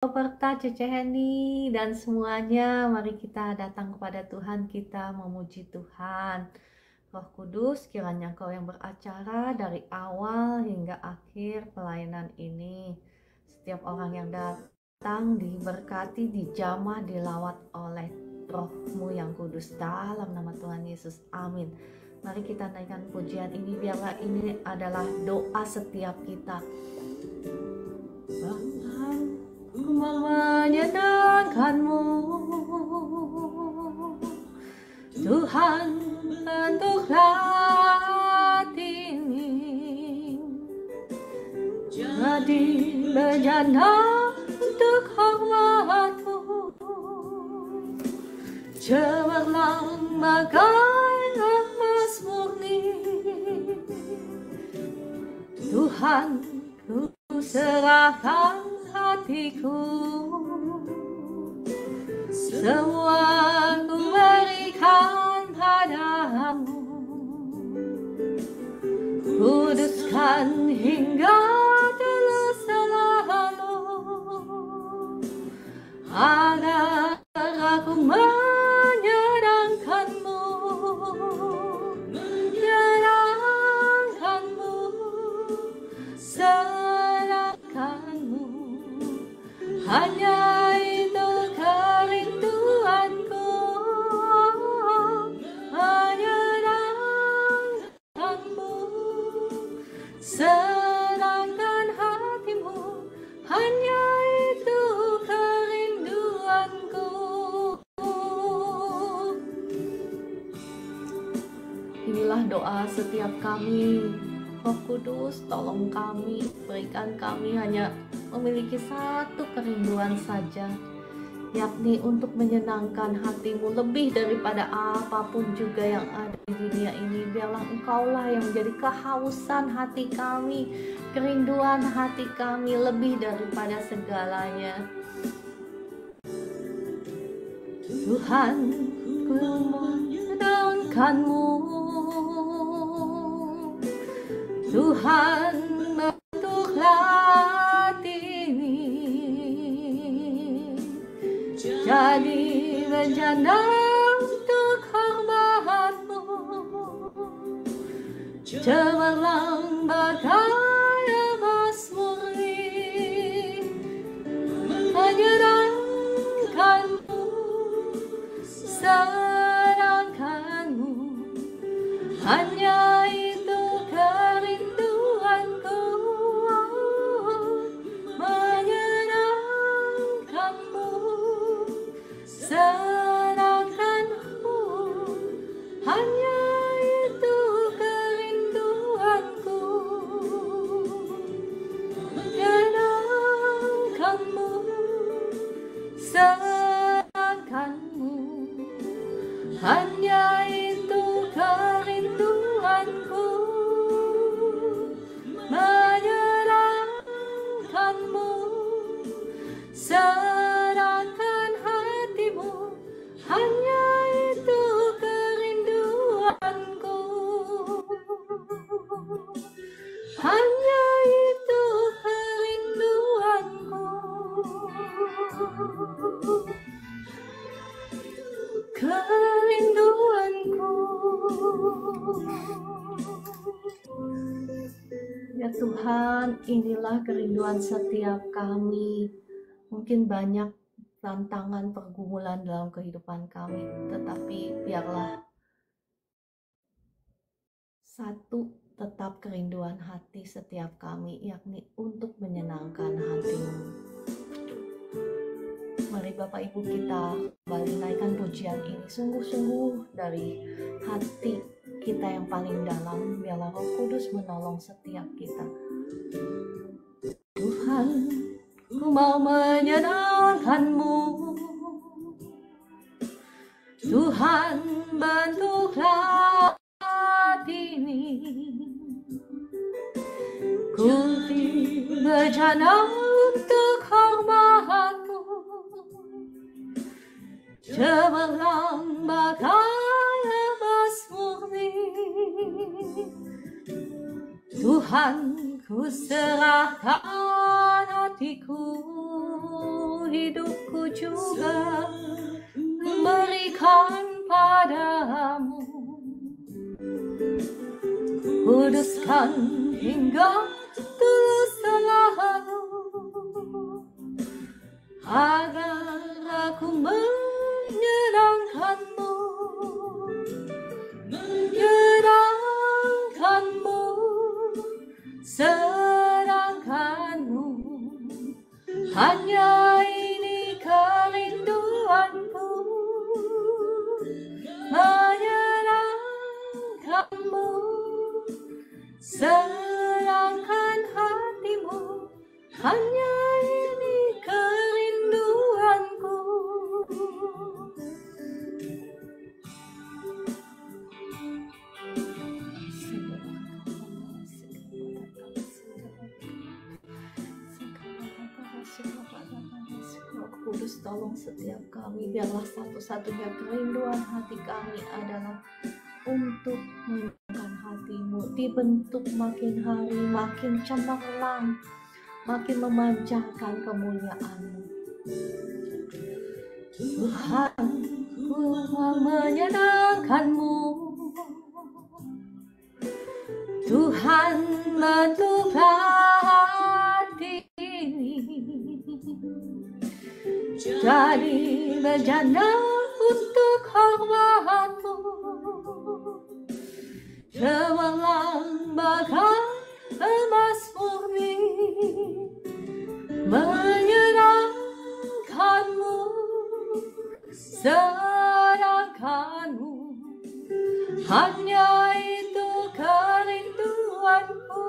Berta, Cece Henny, dan semuanya, mari kita datang kepada Tuhan, kita memuji Tuhan. Roh Kudus, kiranya Kau yang beracara dari awal hingga akhir pelayanan ini. Setiap orang yang datang diberkati, dijamah, dilawat oleh Roh-Mu yang kudus dalam nama Tuhan Yesus. Amin. Mari kita naikkan pujian ini, biarlah ini adalah doa setiap kita. Ku mau menyenangkan-Mu, Tuhan, bentuklah hati ini jadi bejana untuk hormat-Mu, cemerlang bagai emas murni. Tuhan, ku serahkan hatiku, semua ku berikan padamu. Kuduskan hingga dulu selalu, agar aku menyenangkan-Mu, menyenangkan-Mu, serahkan-Mu. Hanya itu kerinduanku, menyenangkan-Mu, senangkan hati-Mu. Hanya itu kerinduanku. Inilah doa setiap kami. Roh Kudus, tolong kami, berikan kami hanya memiliki satu kerinduan saja, yakni untuk menyenangkan hati-Mu lebih daripada apapun juga yang ada di dunia ini. Biarlah Engkaulah yang menjadi kehausan hati kami, kerinduan hati kami lebih daripada segalanya. Tuhan, ku menyenangkan-Mu, Tuhan, bentuklah hati ini jadi bejana untuk hormat-Mu, cemerlang bagai emas murni. Menyenangkan-Mu, senangkan-Mu, hanya itu kerinduanku. Menyenangkan-Mu, senangkan-Mu, hanya itu kerinduanku. Menyenangkan-Mu, senangkan-Mu, hanya itu kerinduanku. Menyenangkan-Mu, serahkan hati-Mu, hanya itu kerinduanku. Hanya itu kerinduanku. Kerinduanku. Ya Tuhan, inilah kerinduan setiap kami. Mungkin banyak tantangan, pergumulan dalam kehidupan kami, tetapi biarlah satu tetap kerinduan hati setiap kami, yakni untuk menyenangkan hati-Mu. Mari Bapak Ibu kita kembali naikkan pujian ini sungguh-sungguh dari hati kita yang paling dalam. Biarlah Roh Kudus menolong setiap kita. Tuhan, ku mau menyenangkan-Mu, Tuhan, bentuklah hati ini ku bejana untuk hormat-Mu, cemerlang bagai emas murni. Tuhan, ku serahkan hatiku, hidupku juga memberikan padamu. Kuduskan hingga tulus selalu, agar aku menyenangkanmu, menyenangkanmu, senangkanmu. Hanya ini kerinduanku, menyenangkanmu, senangkan hatimu. Hanya ini kerinduanku. Kudus, tolong setiap kami, biarlah satu-satunya kerinduan hati kami adalah untuk menyenangkan hatimu, dibentuk makin hari makin cemerlang, makin memancarkan kemuliaan-Mu. Tuhan, ku mau menyenangkan-Mu. Tuhan, bentuklah hati ini jadi bejana untuk hormat-Mu, cemerlang bagai emas murni, menyenangkan-Mu, senangkan-Mu. Hanya itu kerinduanku,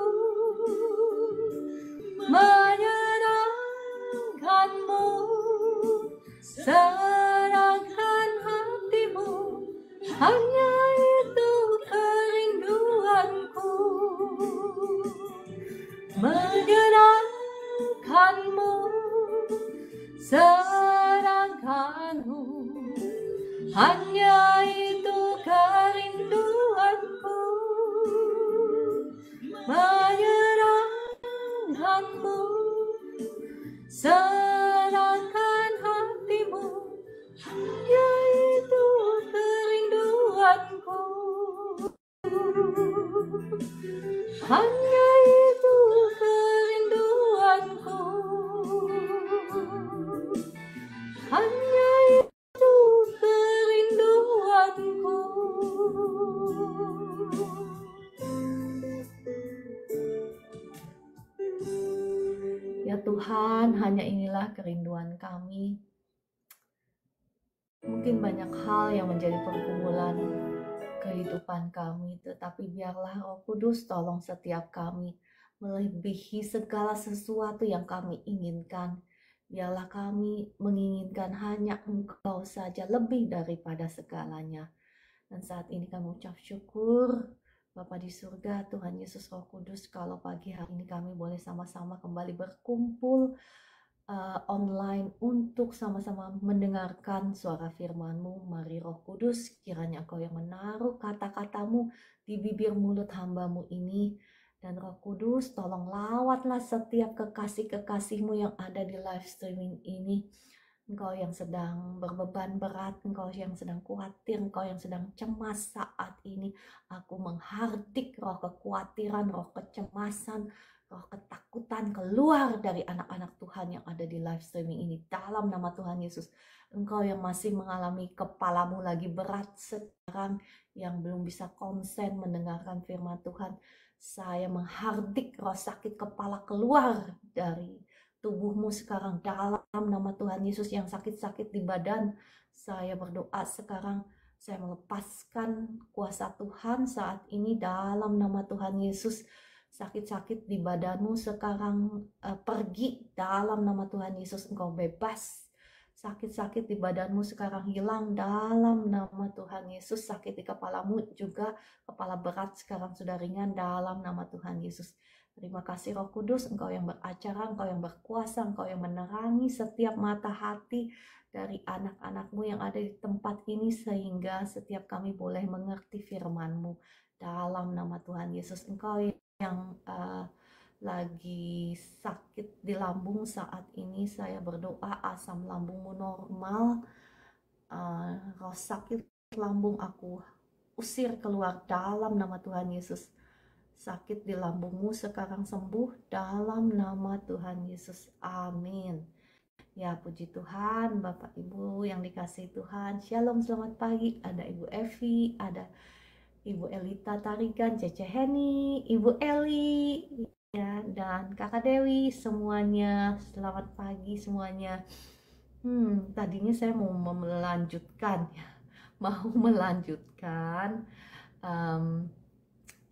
menyenangkan-Mu, senangkan hatimu. Hanya itu kerinduanku, menyenangkan-Mu, senangkan-Mu. Hanya itu kerinduanku, menyenangkan-Mu, senangkan hatimu. Hanya itu kerinduanku, hanya itu kerinduanku, hanya itu kerinduanku. Ya Tuhan, hanya inilah kerinduan kami. Mungkin banyak hal yang menjadi pergumulan kehidupan kami, tetapi biarlah Roh Kudus tolong setiap kami melebihi segala sesuatu yang kami inginkan. Biarlah kami menginginkan hanya Engkau saja, lebih daripada segalanya. Dan saat ini kami ucap syukur Bapa di surga, Tuhan Yesus Roh Kudus, kalau pagi hari ini kami boleh sama-sama kembali berkumpul online untuk sama-sama mendengarkan suara firman-Mu. Mari Roh Kudus, kiranya Engkau yang menaruh kata-kata-Mu di bibir mulut hamba-Mu ini. Dan Roh Kudus, tolong lawatlah setiap kekasih-kekasih-Mu yang ada di live streaming ini. Engkau yang sedang berbeban berat, Engkau yang sedang khawatir, Engkau yang sedang cemas saat ini. Aku menghardik roh kekhawatiran, roh kecemasan, roh ketakutan keluar dari anak-anak Tuhan yang ada di live streaming ini. Dalam nama Tuhan Yesus, Engkau yang masih mengalami kepalamu lagi berat sekarang, yang belum bisa konsen mendengarkan firman Tuhan, saya menghardik roh sakit kepala keluar dari tubuhmu sekarang dalam nama Tuhan Yesus. Yang sakit-sakit di badan, saya berdoa sekarang, saya melepaskan kuasa Tuhan saat ini dalam nama Tuhan Yesus. Sakit-sakit di badanmu sekarang pergi dalam nama Tuhan Yesus. Engkau bebas. Sakit-sakit di badanmu sekarang hilang dalam nama Tuhan Yesus. Sakit di kepalamu juga, kepala berat sekarang sudah ringan dalam nama Tuhan Yesus. Terima kasih Roh Kudus, Engkau yang beracara, Engkau yang berkuasa, Engkau yang menerangi setiap mata hati dari anak-anak-Mu yang ada di tempat ini, sehingga setiap kami boleh mengerti firman-Mu dalam nama Tuhan Yesus. Engkau yang lagi sakit di lambung saat ini. Saya berdoa asam lambungmu normal, roh sakit lambung aku usir keluar dalam nama Tuhan Yesus. Sakit di lambungmu sekarang sembuh dalam nama Tuhan Yesus. Amin. Ya, puji Tuhan, Bapak Ibu yang dikasihi Tuhan. Shalom, selamat pagi. Ada Ibu Evi, ada Ibu Elita Tarigan, Cece Heni, Ibu Eli, ya, dan Kakak Dewi, semuanya. Selamat pagi semuanya. Tadinya saya mau melanjutkan,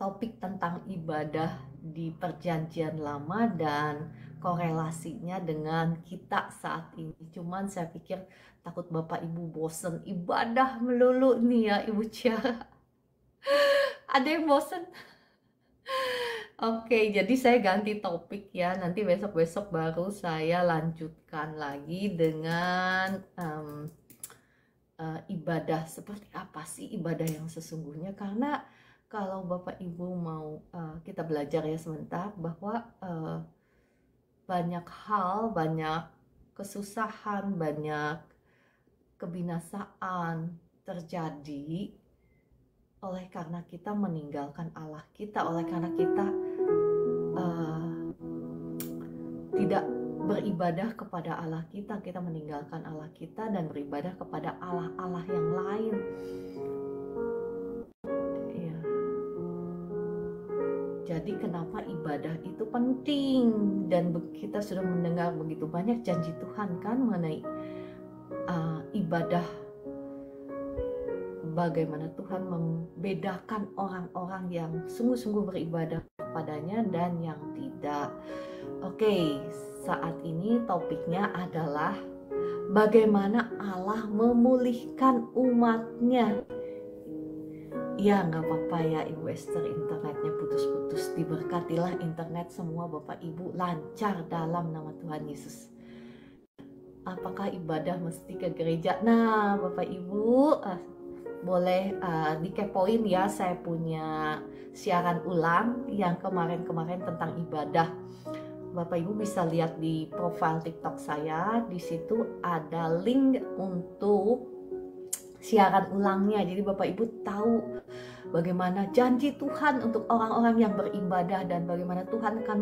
topik tentang ibadah di Perjanjian Lama dan korelasinya dengan kita saat ini. Cuman saya pikir takut Bapak Ibu bosen ibadah melulu nih ya Ibu Ciara. Ada yang bosen? Oke, jadi saya ganti topik ya. Nanti besok-besok baru saya lanjutkan lagi dengan ibadah. Seperti apa sih ibadah yang sesungguhnya? Karena kalau Bapak Ibu mau kita belajar ya sebentar bahwa banyak hal, banyak kesusahan, banyak kebinasaan terjadi oleh karena kita meninggalkan Allah kita, oleh karena kita tidak beribadah kepada Allah kita meninggalkan Allah kita dan beribadah kepada Allah-Allah yang lain. Ya. Jadi kenapa ibadah itu penting, dan kita sudah mendengar begitu banyak janji Tuhan kan mengenai ibadah, bagaimana Tuhan membedakan orang-orang yang sungguh-sungguh beribadah kepadanya dan yang tidak. Oke, saat ini topiknya adalah bagaimana Allah memulihkan umatnya. Ya, nggak apa-apa ya Ibu Esther, internetnya putus-putus. Diberkatilah internet semua Bapak Ibu, lancar dalam nama Tuhan Yesus. Apakah ibadah mesti ke gereja? Nah Bapak Ibu, boleh dikepoin ya, saya punya siaran ulang yang kemarin-kemarin tentang ibadah. Bapak Ibu bisa lihat di profil TikTok saya, di situ ada link untuk siaran ulangnya. Jadi Bapak Ibu tahu bagaimana janji Tuhan untuk orang-orang yang beribadah dan bagaimana Tuhan akan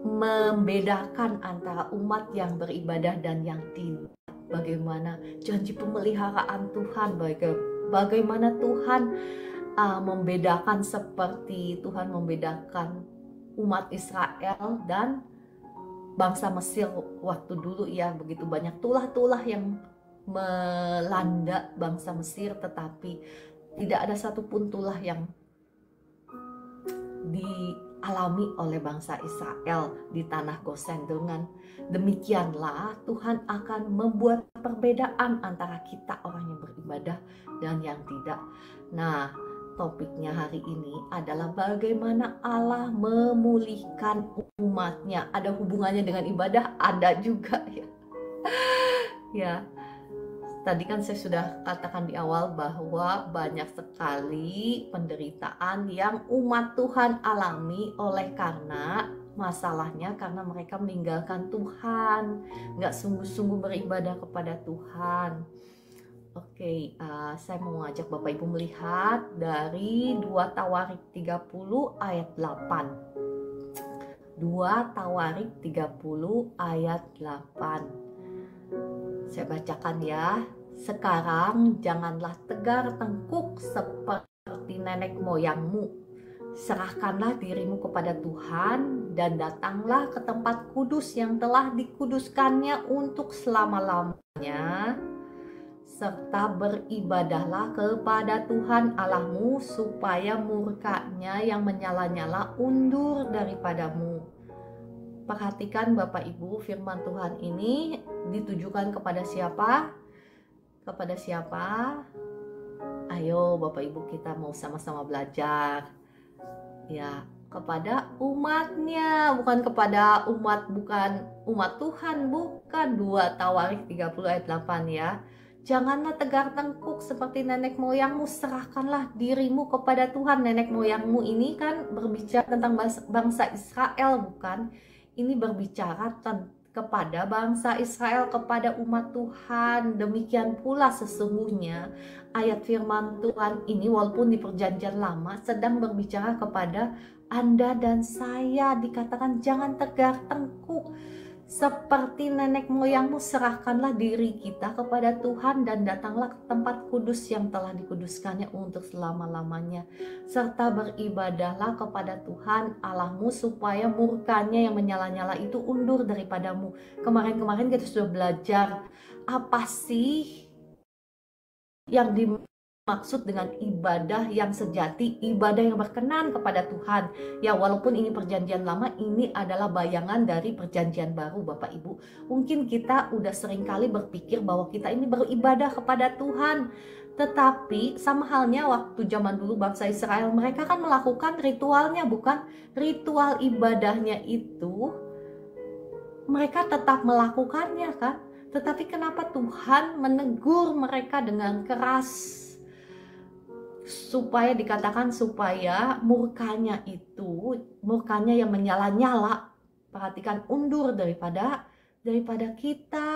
membedakan antara umat yang beribadah dan yang tidak. Bagaimana janji pemeliharaan Tuhan, bagaimana Tuhan membedakan, seperti Tuhan membedakan umat Israel dan bangsa Mesir waktu dulu ya. Begitu banyak tulah-tulah yang melanda bangsa Mesir, tetapi tidak ada satupun tulah yang dialami oleh bangsa Israel di tanah Gosen. Dengan demikianlah Tuhan akan membuat perbedaan antara kita orang yang beribadah dan yang tidak. Nah, topiknya hari ini adalah bagaimana Allah memulihkan umatnya. Ada hubungannya dengan ibadah? Ada juga ya. Ya, tadi kan saya sudah katakan di awal bahwa banyak sekali penderitaan yang umat Tuhan alami oleh karena masalahnya karena mereka meninggalkan Tuhan, nggak sungguh-sungguh beribadah kepada Tuhan. Oke, saya mau ngajak Bapak Ibu melihat dari 2 Tawarik 30 ayat 8. 2 Tawarik 30 ayat 8. Saya bacakan ya. Sekarang janganlah tegar tengkuk seperti nenek moyangmu. Serahkanlah dirimu kepada Tuhan dan datanglah ke tempat kudus yang telah dikuduskannya untuk selama-lamanya, serta beribadahlah kepada Tuhan Allahmu supaya murka-Nya yang menyala-nyala undur daripadamu. Perhatikan Bapak Ibu, firman Tuhan ini ditujukan kepada siapa? Kepada siapa? Ayo Bapak Ibu, kita mau sama-sama belajar. Ya, kepada umatnya, bukan kepada bukan umat Tuhan, bukan. 2 Tawarik 30 ayat 8 ya. Janganlah tegar tengkuk seperti nenek moyangmu, serahkanlah dirimu kepada Tuhan. Nenek moyangmu ini kan berbicara tentang bangsa Israel, bukan? Ini berbicara kepada bangsa Israel, kepada umat Tuhan. Demikian pula sesungguhnya ayat firman Tuhan ini walaupun di perjanjian lama sedang berbicara kepada Anda dan saya. Dikatakan jangan tegar tengkuk seperti nenek moyangmu, serahkanlah diri kita kepada Tuhan dan datanglah ke tempat kudus yang telah dikuduskannya untuk selama-lamanya, serta beribadahlah kepada Tuhan Allahmu supaya murkanya yang menyala-nyala itu undur daripadamu. Kemarin-kemarin kita sudah belajar apa sih yang dimaksud dengan ibadah yang sejati, ibadah yang berkenan kepada Tuhan. Ya, walaupun ini perjanjian lama, ini adalah bayangan dari perjanjian baru, Bapak Ibu. Mungkin kita udah sering kali berpikir bahwa kita ini beribadah kepada Tuhan. Tetapi sama halnya waktu zaman dulu bangsa Israel, mereka kan melakukan ritualnya, bukan? Ritual ibadahnya itu mereka tetap melakukannya, kan? Tetapi kenapa Tuhan menegur mereka dengan keras? Supaya dikatakan supaya murkanya yang menyala-nyala, perhatikan, undur daripada kita.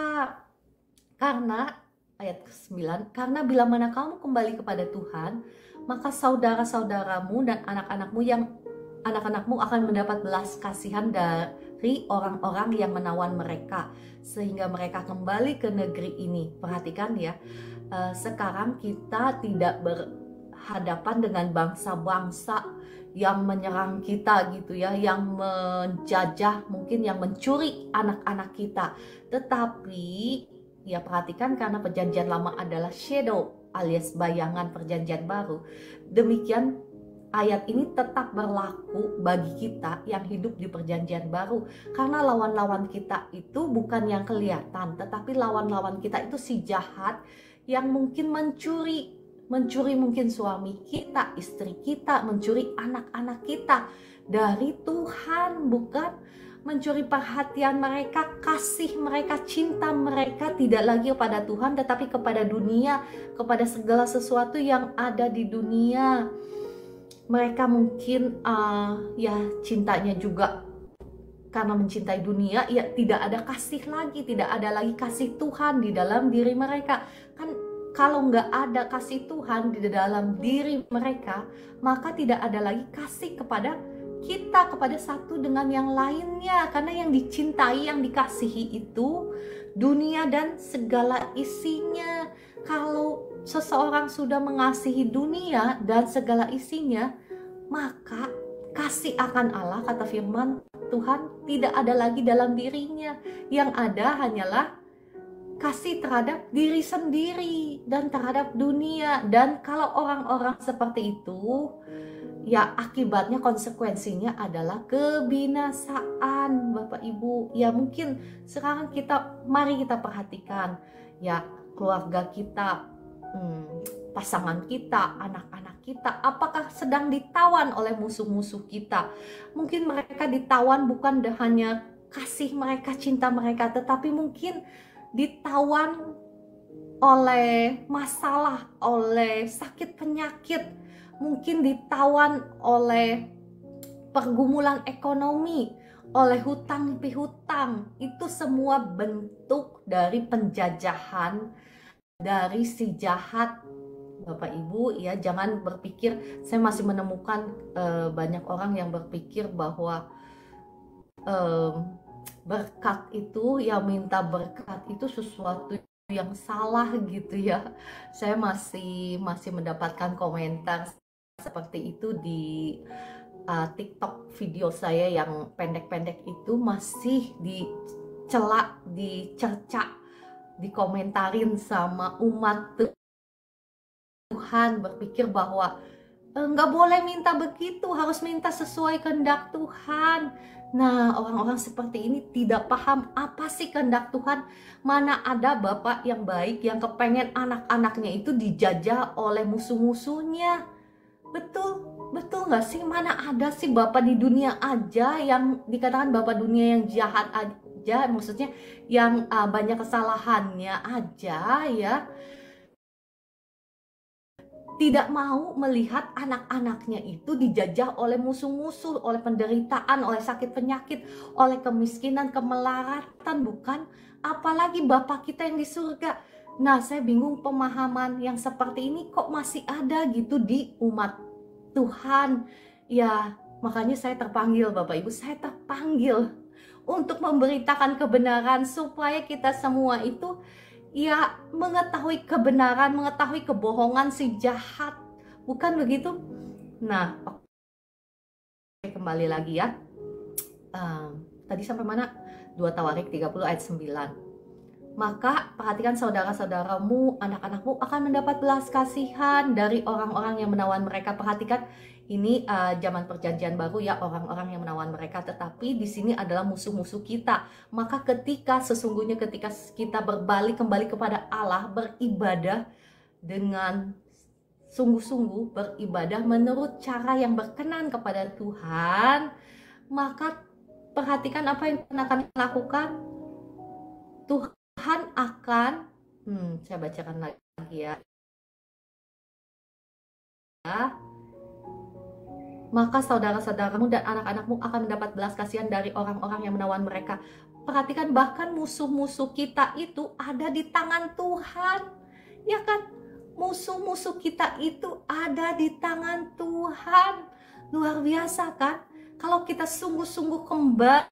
Karena ayat ke-9, karena bila mana kamu kembali kepada Tuhan, maka saudara-saudaramu dan anak-anakmu akan mendapat belas kasihan dari orang-orang yang menawan mereka, sehingga mereka kembali ke negeri ini. Perhatikan ya, sekarang kita tidak berhadapan dengan bangsa-bangsa yang menyerang kita gitu ya, yang menjajah, mungkin yang mencuri anak-anak kita. Tetapi ya perhatikan, karena perjanjian lama adalah shadow alias bayangan perjanjian baru, demikian ayat ini tetap berlaku bagi kita yang hidup di perjanjian baru. Karena lawan-lawan kita itu bukan yang kelihatan, tetapi lawan-lawan kita itu si jahat yang mungkin mencuri mungkin suami kita, istri kita, mencuri anak-anak kita dari Tuhan, bukan? Mencuri perhatian mereka, kasih mereka, cinta mereka tidak lagi kepada Tuhan tetapi kepada dunia, kepada segala sesuatu yang ada di dunia. Mereka mungkin ya cintanya juga karena mencintai dunia, ya tidak ada kasih lagi, tidak ada lagi kasih Tuhan di dalam diri mereka. Kan kalau nggak ada kasih Tuhan di dalam diri mereka, maka tidak ada lagi kasih kepada kita, kepada satu dengan yang lainnya. Karena yang dicintai, yang dikasihi itu dunia dan segala isinya. Kalau seseorang sudah mengasihi dunia dan segala isinya, maka kasih akan Allah, kata firman Tuhan, tidak ada lagi dalam dirinya. Yang ada hanyalah kasih terhadap diri sendiri dan terhadap dunia. Dan kalau orang-orang seperti itu, ya akibatnya, konsekuensinya adalah kebinasaan, Bapak Ibu. Ya mungkin sekarang mari kita perhatikan ya keluarga kita, pasangan kita, anak-anak kita, apakah sedang ditawan oleh musuh-musuh kita. Mungkin mereka ditawan bukan hanya kasih mereka, cinta mereka, tetapi mungkin ditawan oleh masalah, oleh sakit penyakit, mungkin ditawan oleh pergumulan ekonomi, oleh hutang pihutang. Itu semua bentuk dari penjajahan dari si jahat, Bapak Ibu. Ya, jangan berpikir, saya masih menemukan banyak orang yang berpikir bahwa berkat itu, ya minta berkat itu sesuatu yang salah gitu ya. Saya masih mendapatkan komentar seperti itu di TikTok video saya yang pendek-pendek itu, masih dicela, dicerca, dikomentarin sama umat Tuhan, berpikir bahwa nggak boleh minta begitu, harus minta sesuai kehendak Tuhan. Nah, orang-orang seperti ini tidak paham apa sih kehendak Tuhan. Mana ada bapak yang baik yang kepengen anak-anaknya itu dijajah oleh musuh-musuhnya. Betul nggak sih? Mana ada sih bapak di dunia aja yang dikatakan bapak dunia yang jahat, aja, maksudnya yang banyak kesalahannya aja ya, tidak mau melihat anak-anaknya itu dijajah oleh musuh-musuh, oleh penderitaan, oleh sakit penyakit, oleh kemiskinan, kemelaratan, bukan? Apalagi Bapak kita yang di surga. Nah, saya bingung pemahaman yang seperti ini kok masih ada gitu di umat Tuhan. Ya, makanya saya terpanggil Bapak Ibu, saya terpanggil untuk memberitakan kebenaran supaya kita semua itu ya mengetahui kebenaran, mengetahui kebohongan si jahat, bukan begitu? Nah, oke, kembali lagi ya. Tadi sampai mana? 2 Tawarik 30 ayat 9. Maka perhatikan saudara-saudaramu, anak-anakmu akan mendapat belas kasihan dari orang-orang yang menawan mereka. Perhatikan, ini zaman perjanjian baru ya, orang-orang yang menawan mereka. Tetapi di sini adalah musuh-musuh kita. Maka sesungguhnya ketika kita berbalik kembali kepada Allah, beribadah dengan sungguh-sungguh, beribadah menurut cara yang berkenan kepada Tuhan, maka perhatikan apa yang Tuhan akan lakukan. Tuhan akan, saya bacakan lagi ya. Maka saudara-saudaramu dan anak-anakmu akan mendapat belas kasihan dari orang-orang yang menawan mereka. Perhatikan, bahkan musuh-musuh kita itu ada di tangan Tuhan. Ya kan? Musuh-musuh kita itu ada di tangan Tuhan. Luar biasa kan? Kalau kita sungguh-sungguh kembali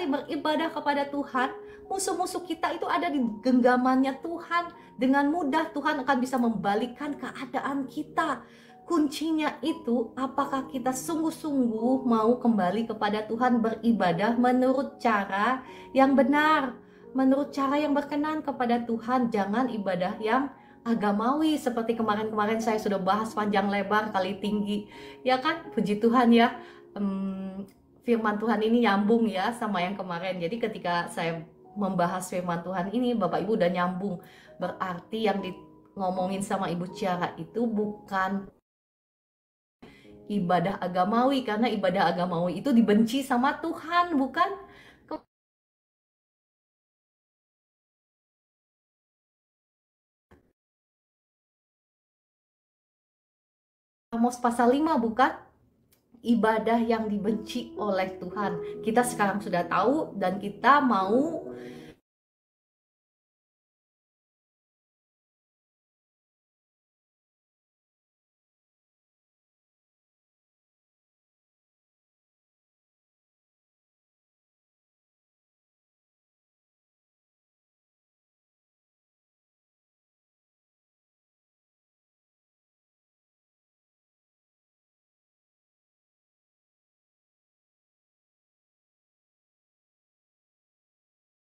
beribadah kepada Tuhan, musuh-musuh kita itu ada di genggamannya Tuhan. Dengan mudah Tuhan akan bisa membalikkan keadaan kita. Kuncinya itu, apakah kita sungguh-sungguh mau kembali kepada Tuhan, beribadah menurut cara yang benar, menurut cara yang berkenan kepada Tuhan. Jangan ibadah yang agamawi seperti kemarin-kemarin saya sudah bahas panjang lebar kali tinggi, ya kan? Puji Tuhan ya. Firman Tuhan ini nyambung ya sama yang kemarin. Jadi ketika saya membahas firman Tuhan ini, Bapak Ibu udah nyambung. Berarti yang ngomongin sama Ibu Ciara itu bukan ibadah agamawi, karena ibadah agamawi itu dibenci sama Tuhan, bukan? Amos pasal 5, bukan? Ibadah yang dibenci oleh Tuhan. Kita sekarang sudah tahu dan kita mau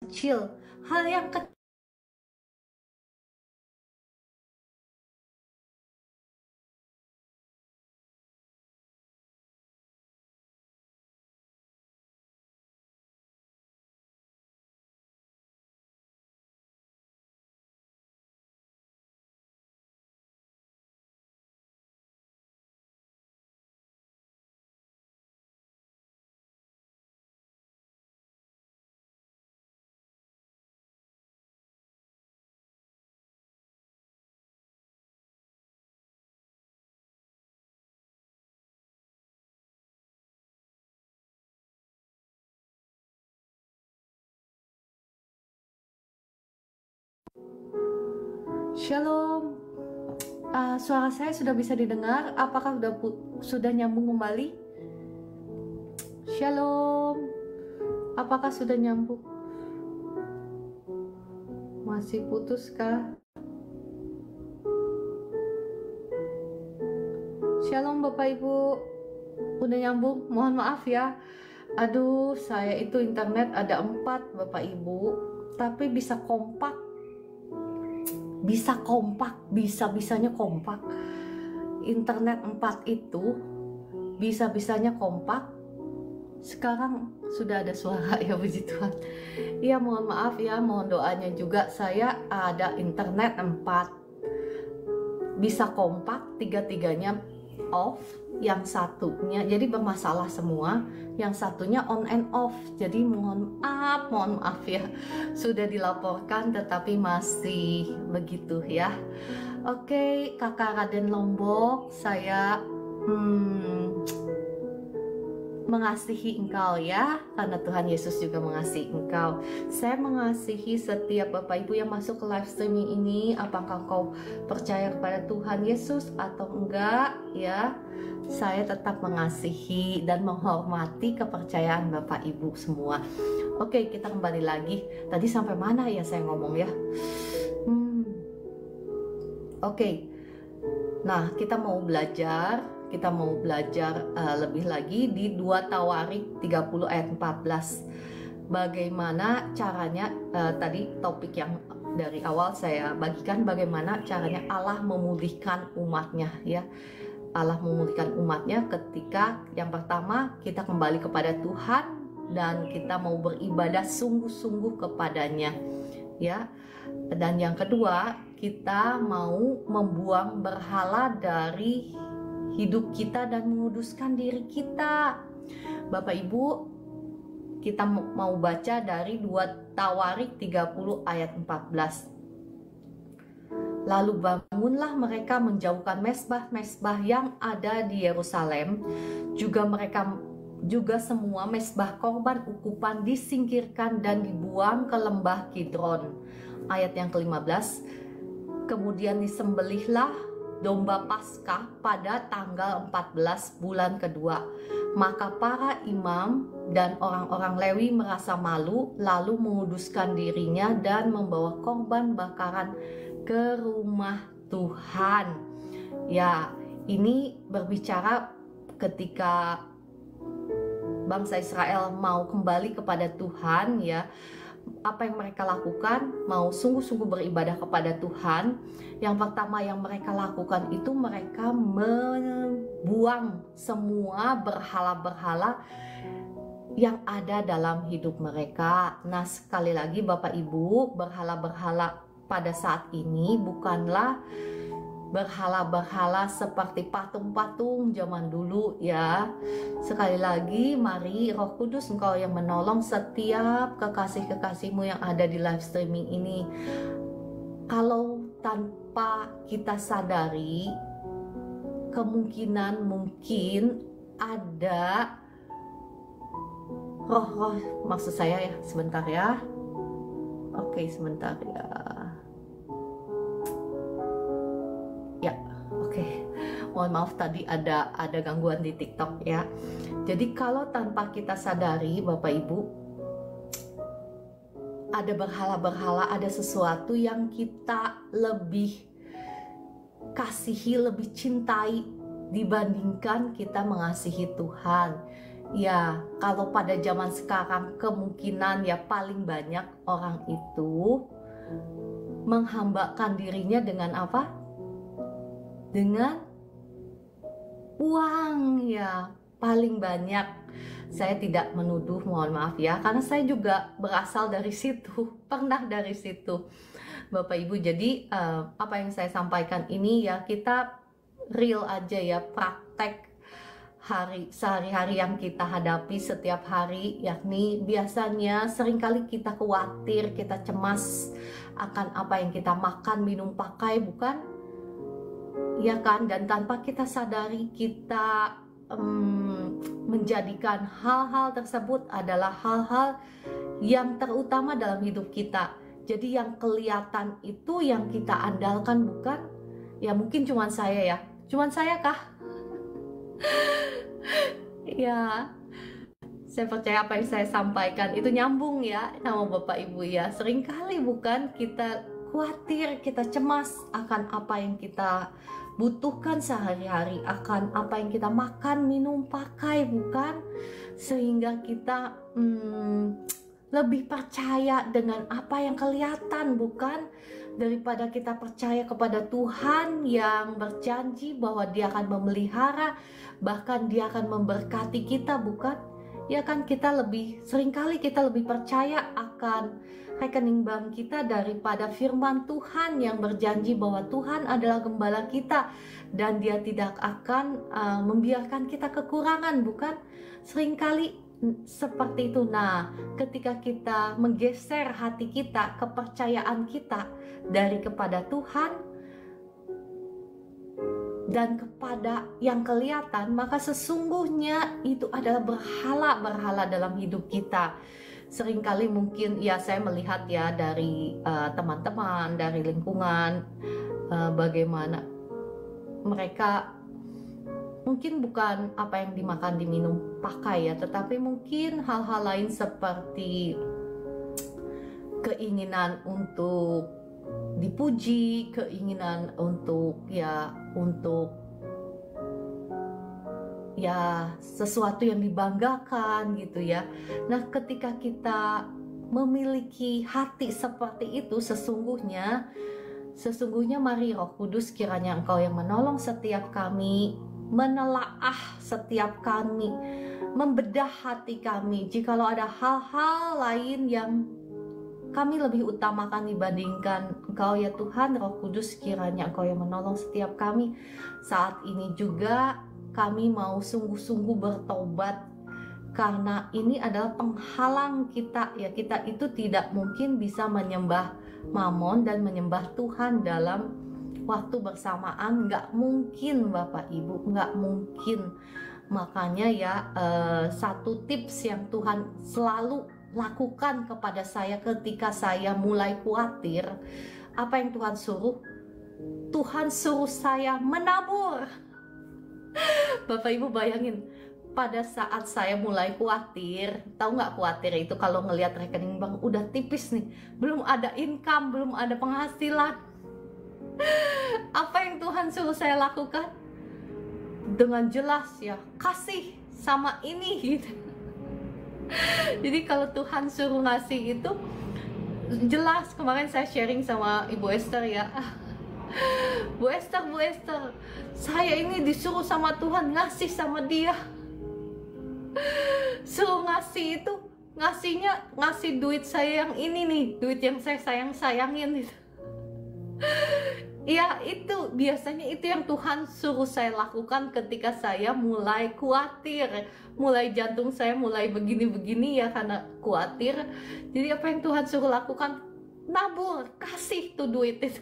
kecil, hal yang kecil. Shalom. Suara saya sudah bisa didengar? Apakah sudah nyambung kembali? Shalom. Apakah sudah nyambung? Masih putus kah? Shalom Bapak Ibu. Udah nyambung? Mohon maaf ya. Aduh, saya itu internet ada 4 Bapak Ibu, tapi bisa kompak. Bisa-bisanya kompak. Internet 4 itu bisa-bisanya kompak. Sekarang sudah ada suara ya, puji Tuhan. Ya mohon maaf ya, mohon doanya juga. Saya ada internet 4, bisa kompak, 3-3-nya off, yang satunya jadi bermasalah semua, yang satunya on and off. Jadi mohon maaf ya, sudah dilaporkan tetapi masih begitu ya. Oke, Kakak Raden Lombok, saya mengasihi engkau ya, karena Tuhan Yesus juga mengasihi engkau. Saya mengasihi setiap Bapak Ibu yang masuk ke live streaming ini. Apakah kau percaya kepada Tuhan Yesus atau enggak ya? Saya tetap mengasihi dan menghormati kepercayaan Bapak Ibu semua. Oke, kita kembali lagi. Tadi sampai mana ya saya ngomong ya? Oke. Nah, kita mau belajar lebih lagi di 2 Tawarik 30 ayat 14. Bagaimana caranya, tadi topik yang dari awal saya bagikan, bagaimana caranya Allah memulihkan umatnya ya. Allah memulihkan umatnya ketika yang pertama kita kembali kepada Tuhan dan kita mau beribadah sungguh-sungguh kepadanya ya. Dan yang kedua, kita mau membuang berhala dari hidup kita dan menguduskan diri kita. Bapak Ibu, kita mau baca dari 2 Tawarik 30 ayat 14. Lalu bangunlah mereka menjauhkan mesbah-mesbah yang ada di Yerusalem, juga semua mesbah korban ukupan disingkirkan dan dibuang ke lembah Kidron. Ayat yang ke-15, kemudian disembelihlah domba Paskah pada tanggal 14 bulan kedua. Maka para imam dan orang-orang Lewi merasa malu, lalu menguduskan dirinya dan membawa korban bakaran ke rumah Tuhan. Ya, ini berbicara ketika bangsa Israel mau kembali kepada Tuhan ya. Apa yang mereka lakukan, mau sungguh-sungguh beribadah kepada Tuhan. Yang pertama yang mereka lakukan itu mereka membuang semua berhala-berhala yang ada dalam hidup mereka. Nah, sekali lagi Bapak Ibu, berhala-berhala pada saat ini bukanlah berhala-berhala seperti patung-patung zaman dulu ya. Sekali lagi, mari Roh Kudus Engkau yang menolong setiap kekasih-kekasihmu yang ada di live streaming ini. Kalau tanpa kita sadari, kemungkinan mungkin ada roh-roh, maksud saya ya, sebentar ya. Oke, sebentar ya. Mohon maaf tadi ada gangguan di TikTok ya. Jadi kalau tanpa kita sadari Bapak Ibu, ada berhala-berhala, ada sesuatu yang kita lebih kasihi, lebih cintai dibandingkan kita mengasihi Tuhan. Ya, kalau pada zaman sekarang kemungkinan ya paling banyak orang itu menghambakan dirinya dengan apa? Dengan uang ya, paling banyak. Saya tidak menuduh, mohon maaf ya, karena saya juga berasal dari situ, pernah dari situ Bapak Ibu. Jadi apa yang saya sampaikan ini ya, kita real aja ya, praktek sehari-hari yang kita hadapi setiap hari. Yakni biasanya seringkali kita khawatir, kita cemas akan apa yang kita makan, minum, pakai, bukan? Ya kan, dan tanpa kita sadari kita menjadikan hal-hal tersebut adalah hal-hal yang terutama dalam hidup kita. Jadi yang kelihatan itu yang kita andalkan, bukan? Ya mungkin cuman saya ya, cuman saya kah? Ya, saya percaya apa yang saya sampaikan itu nyambung ya sama Bapak Ibu ya. Seringkali bukan kita khawatir, kita cemas akan apa yang kita butuhkan sehari-hari, akan apa yang kita makan, minum, pakai, bukan? Sehingga kita lebih percaya dengan apa yang kelihatan, bukan? Daripada kita percaya kepada Tuhan yang berjanji bahwa Dia akan memelihara, bahkan Dia akan memberkati kita, bukan? Ya kan, seringkali kita lebih percaya akan rekening bank kita daripada firman Tuhan yang berjanji bahwa Tuhan adalah gembala kita dan Dia tidak akan membiarkan kita kekurangan, bukan? Seringkali seperti itu. Nah, ketika kita menggeser hati kita, kepercayaan kita dari kepada Tuhan dan kepada yang kelihatan, maka sesungguhnya itu adalah berhala-berhala dalam hidup kita. Seringkali mungkin ya saya melihat ya dari teman-teman, dari lingkungan, bagaimana mereka mungkin bukan apa yang dimakan, diminum, pakai ya, tetapi mungkin hal-hal lain seperti keinginan untuk dipuji, keinginan untuk sesuatu yang dibanggakan gitu ya. Nah, ketika kita memiliki hati seperti itu, sesungguhnya mari Roh Kudus kiranya Engkau yang menolong setiap kami, menelaah setiap kami, membedah hati kami. Jikalau ada hal-hal lain yang kami lebih utamakan dibandingkan Engkau ya Tuhan, Roh Kudus kiranya Engkau yang menolong setiap kami. Saat ini juga kami mau sungguh-sungguh bertobat, karena ini adalah penghalang kita ya. Kita itu tidak mungkin bisa menyembah Mamon dan menyembah Tuhan dalam waktu bersamaan, nggak mungkin Bapak Ibu, nggak mungkin. Makanya ya satu tips yang Tuhan selalu lakukan kepada saya ketika saya mulai khawatir, apa yang Tuhan suruh? Tuhan suruh saya menabur. Bapak Ibu bayangin, pada saat saya mulai khawatir, tahu nggak khawatir itu kalau ngelihat rekening bank udah tipis nih, belum ada income, belum ada penghasilan. Apa yang Tuhan suruh saya lakukan? Dengan jelas ya, kasih sama ini gitu. Jadi kalau Tuhan suruh ngasih itu jelas. Kemarin saya sharing sama Ibu Esther ya, Bu Esther, saya ini disuruh sama Tuhan ngasih sama Dia. Suruh ngasih itu, ngasih duit saya yang ini nih, duit yang saya sayangin gitu. Ya itu biasanya itu yang Tuhan suruh saya lakukan ketika saya mulai khawatir, mulai jantung saya mulai begini-begini ya karena khawatir. Jadi apa yang Tuhan suruh lakukan? Nabur, kasih tuh duit itu.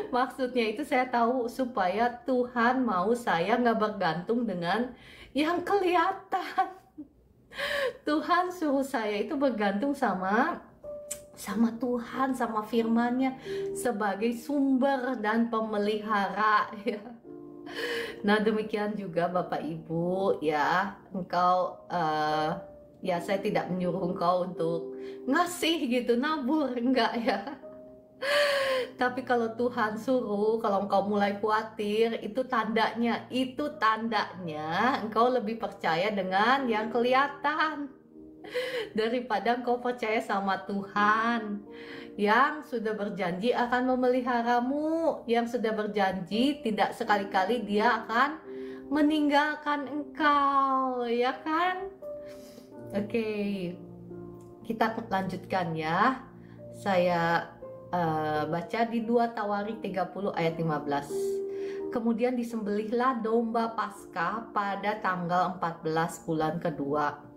Maksudnya itu saya tahu supaya Tuhan mau saya nggak bergantung dengan yang kelihatan. Tuhan suruh saya itu bergantung sama Tuhan, sama firman-Nya sebagai sumber dan pemelihara ya. Nah demikian juga Bapak Ibu ya, engkau ya saya tidak menyuruh engkau untuk ngasih gitu, nabur, enggak ya. Tapi kalau Tuhan suruh, kalau engkau mulai khawatir, itu tandanya engkau lebih percaya dengan yang kelihatan daripada engkau percaya sama Tuhan yang sudah berjanji akan memeliharamu, yang sudah berjanji tidak sekali-kali Dia akan meninggalkan engkau, ya kan? Oke, kita lanjutkan ya. Saya baca di 2 Tawarik 30 ayat 15. Kemudian disembelihlah domba Paskah pada tanggal 14 bulan kedua.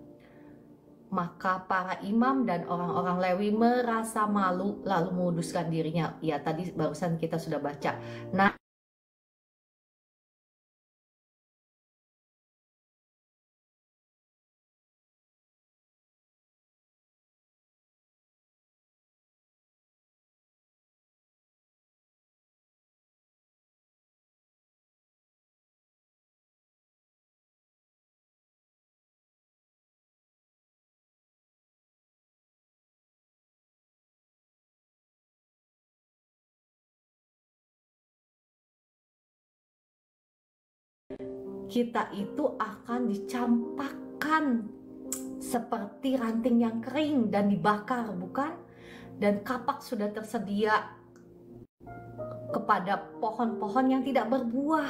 Maka para imam dan orang-orang Lewi merasa malu lalu menguduskan dirinya. Ya tadi barusan kita sudah baca. Nah, kita itu akan dicampakkan seperti ranting yang kering dan dibakar, bukan? Dan kapak sudah tersedia kepada pohon-pohon yang tidak berbuah.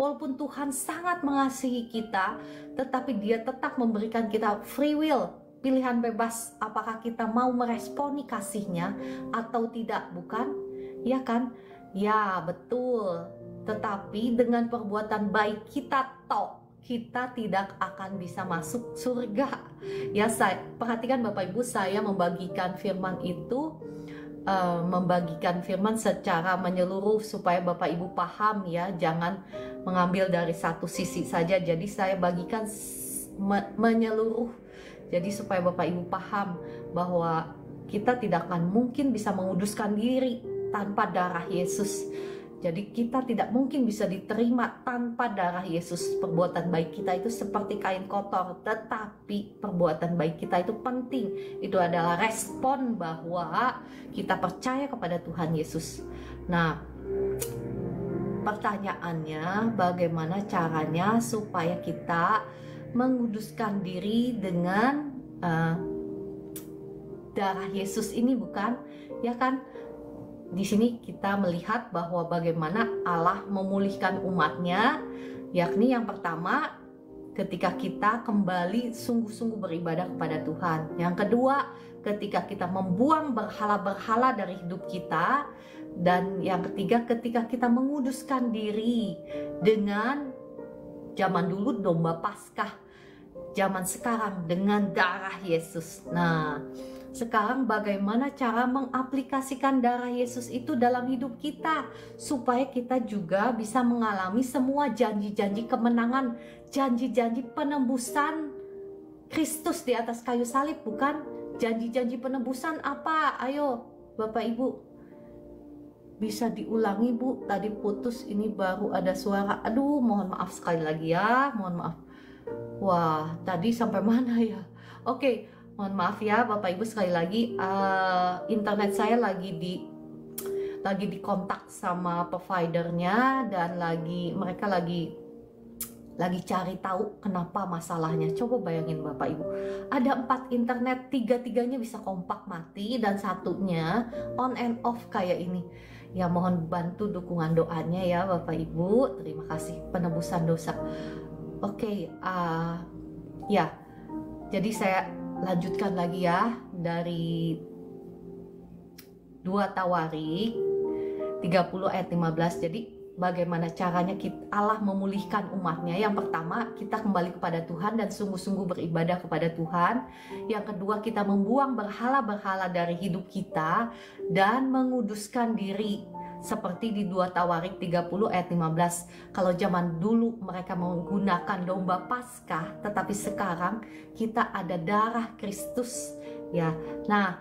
Walaupun Tuhan sangat mengasihi kita, tetapi Dia tetap memberikan kita free will, pilihan bebas, apakah kita mau meresponi kasih-Nya atau tidak, bukan? Ya kan? Ya, betul. Tetapi dengan perbuatan baik kita kita tidak akan bisa masuk surga. Ya, saya perhatikan Bapak Ibu, saya membagikan firman itu, membagikan firman secara menyeluruh supaya Bapak Ibu paham ya, jangan mengambil dari satu sisi saja. Jadi saya bagikan menyeluruh, jadi supaya Bapak Ibu paham bahwa kita tidak akan mungkin bisa menguduskan diri tanpa darah Yesus. Jadi kita tidak mungkin bisa diterima tanpa darah Yesus. Perbuatan baik kita itu seperti kain kotor, tetapi perbuatan baik kita itu penting. Itu adalah respon bahwa kita percaya kepada Tuhan Yesus. Nah, pertanyaannya bagaimana caranya supaya kita menguduskan diri dengan darah Yesus ini, bukan? Ya kan? Di sini kita melihat bahwa bagaimana Allah memulihkan umatnya, yakni yang pertama ketika kita kembali sungguh-sungguh beribadah kepada Tuhan. Yang kedua, ketika kita membuang berhala-berhala dari hidup kita. Dan yang ketiga, ketika kita menguduskan diri dengan zaman dulu domba Paskah, zaman sekarang dengan darah Yesus. Nah, sekarang bagaimana cara mengaplikasikan darah Yesus itu dalam hidup kita supaya kita juga bisa mengalami semua janji-janji kemenangan, janji-janji penebusan Kristus di atas kayu salib, bukan? Janji-janji penebusan apa? Ayo Bapak Ibu, bisa diulangi Bu, tadi putus, ini baru ada suara. Aduh, mohon maaf sekali lagi ya, mohon maaf. Wah, tadi sampai mana ya? Oke. Mohon maaf ya Bapak Ibu, sekali lagi internet saya lagi di kontak sama providernya, dan mereka lagi cari tahu kenapa masalahnya. Coba bayangin Bapak Ibu, ada 4 internet, 3-tiganya bisa kompak mati dan satunya on and off kayak ini. Ya, mohon bantu dukungan doanya ya Bapak Ibu. Terima kasih, penebusan dosa. Oke, ya. Jadi saya lanjutkan lagi ya dari 2 Tawarik 30 ayat 15. Jadi bagaimana caranya Allah memulihkan umatnya? Yang pertama, kita kembali kepada Tuhan dan sungguh-sungguh beribadah kepada Tuhan. Yang kedua, kita membuang berhala-berhala dari hidup kita dan menguduskan diri, seperti di 2 Tawarik 30 ayat 15. Kalau zaman dulu mereka menggunakan domba Paskah, tetapi sekarang kita ada darah Kristus ya. Nah,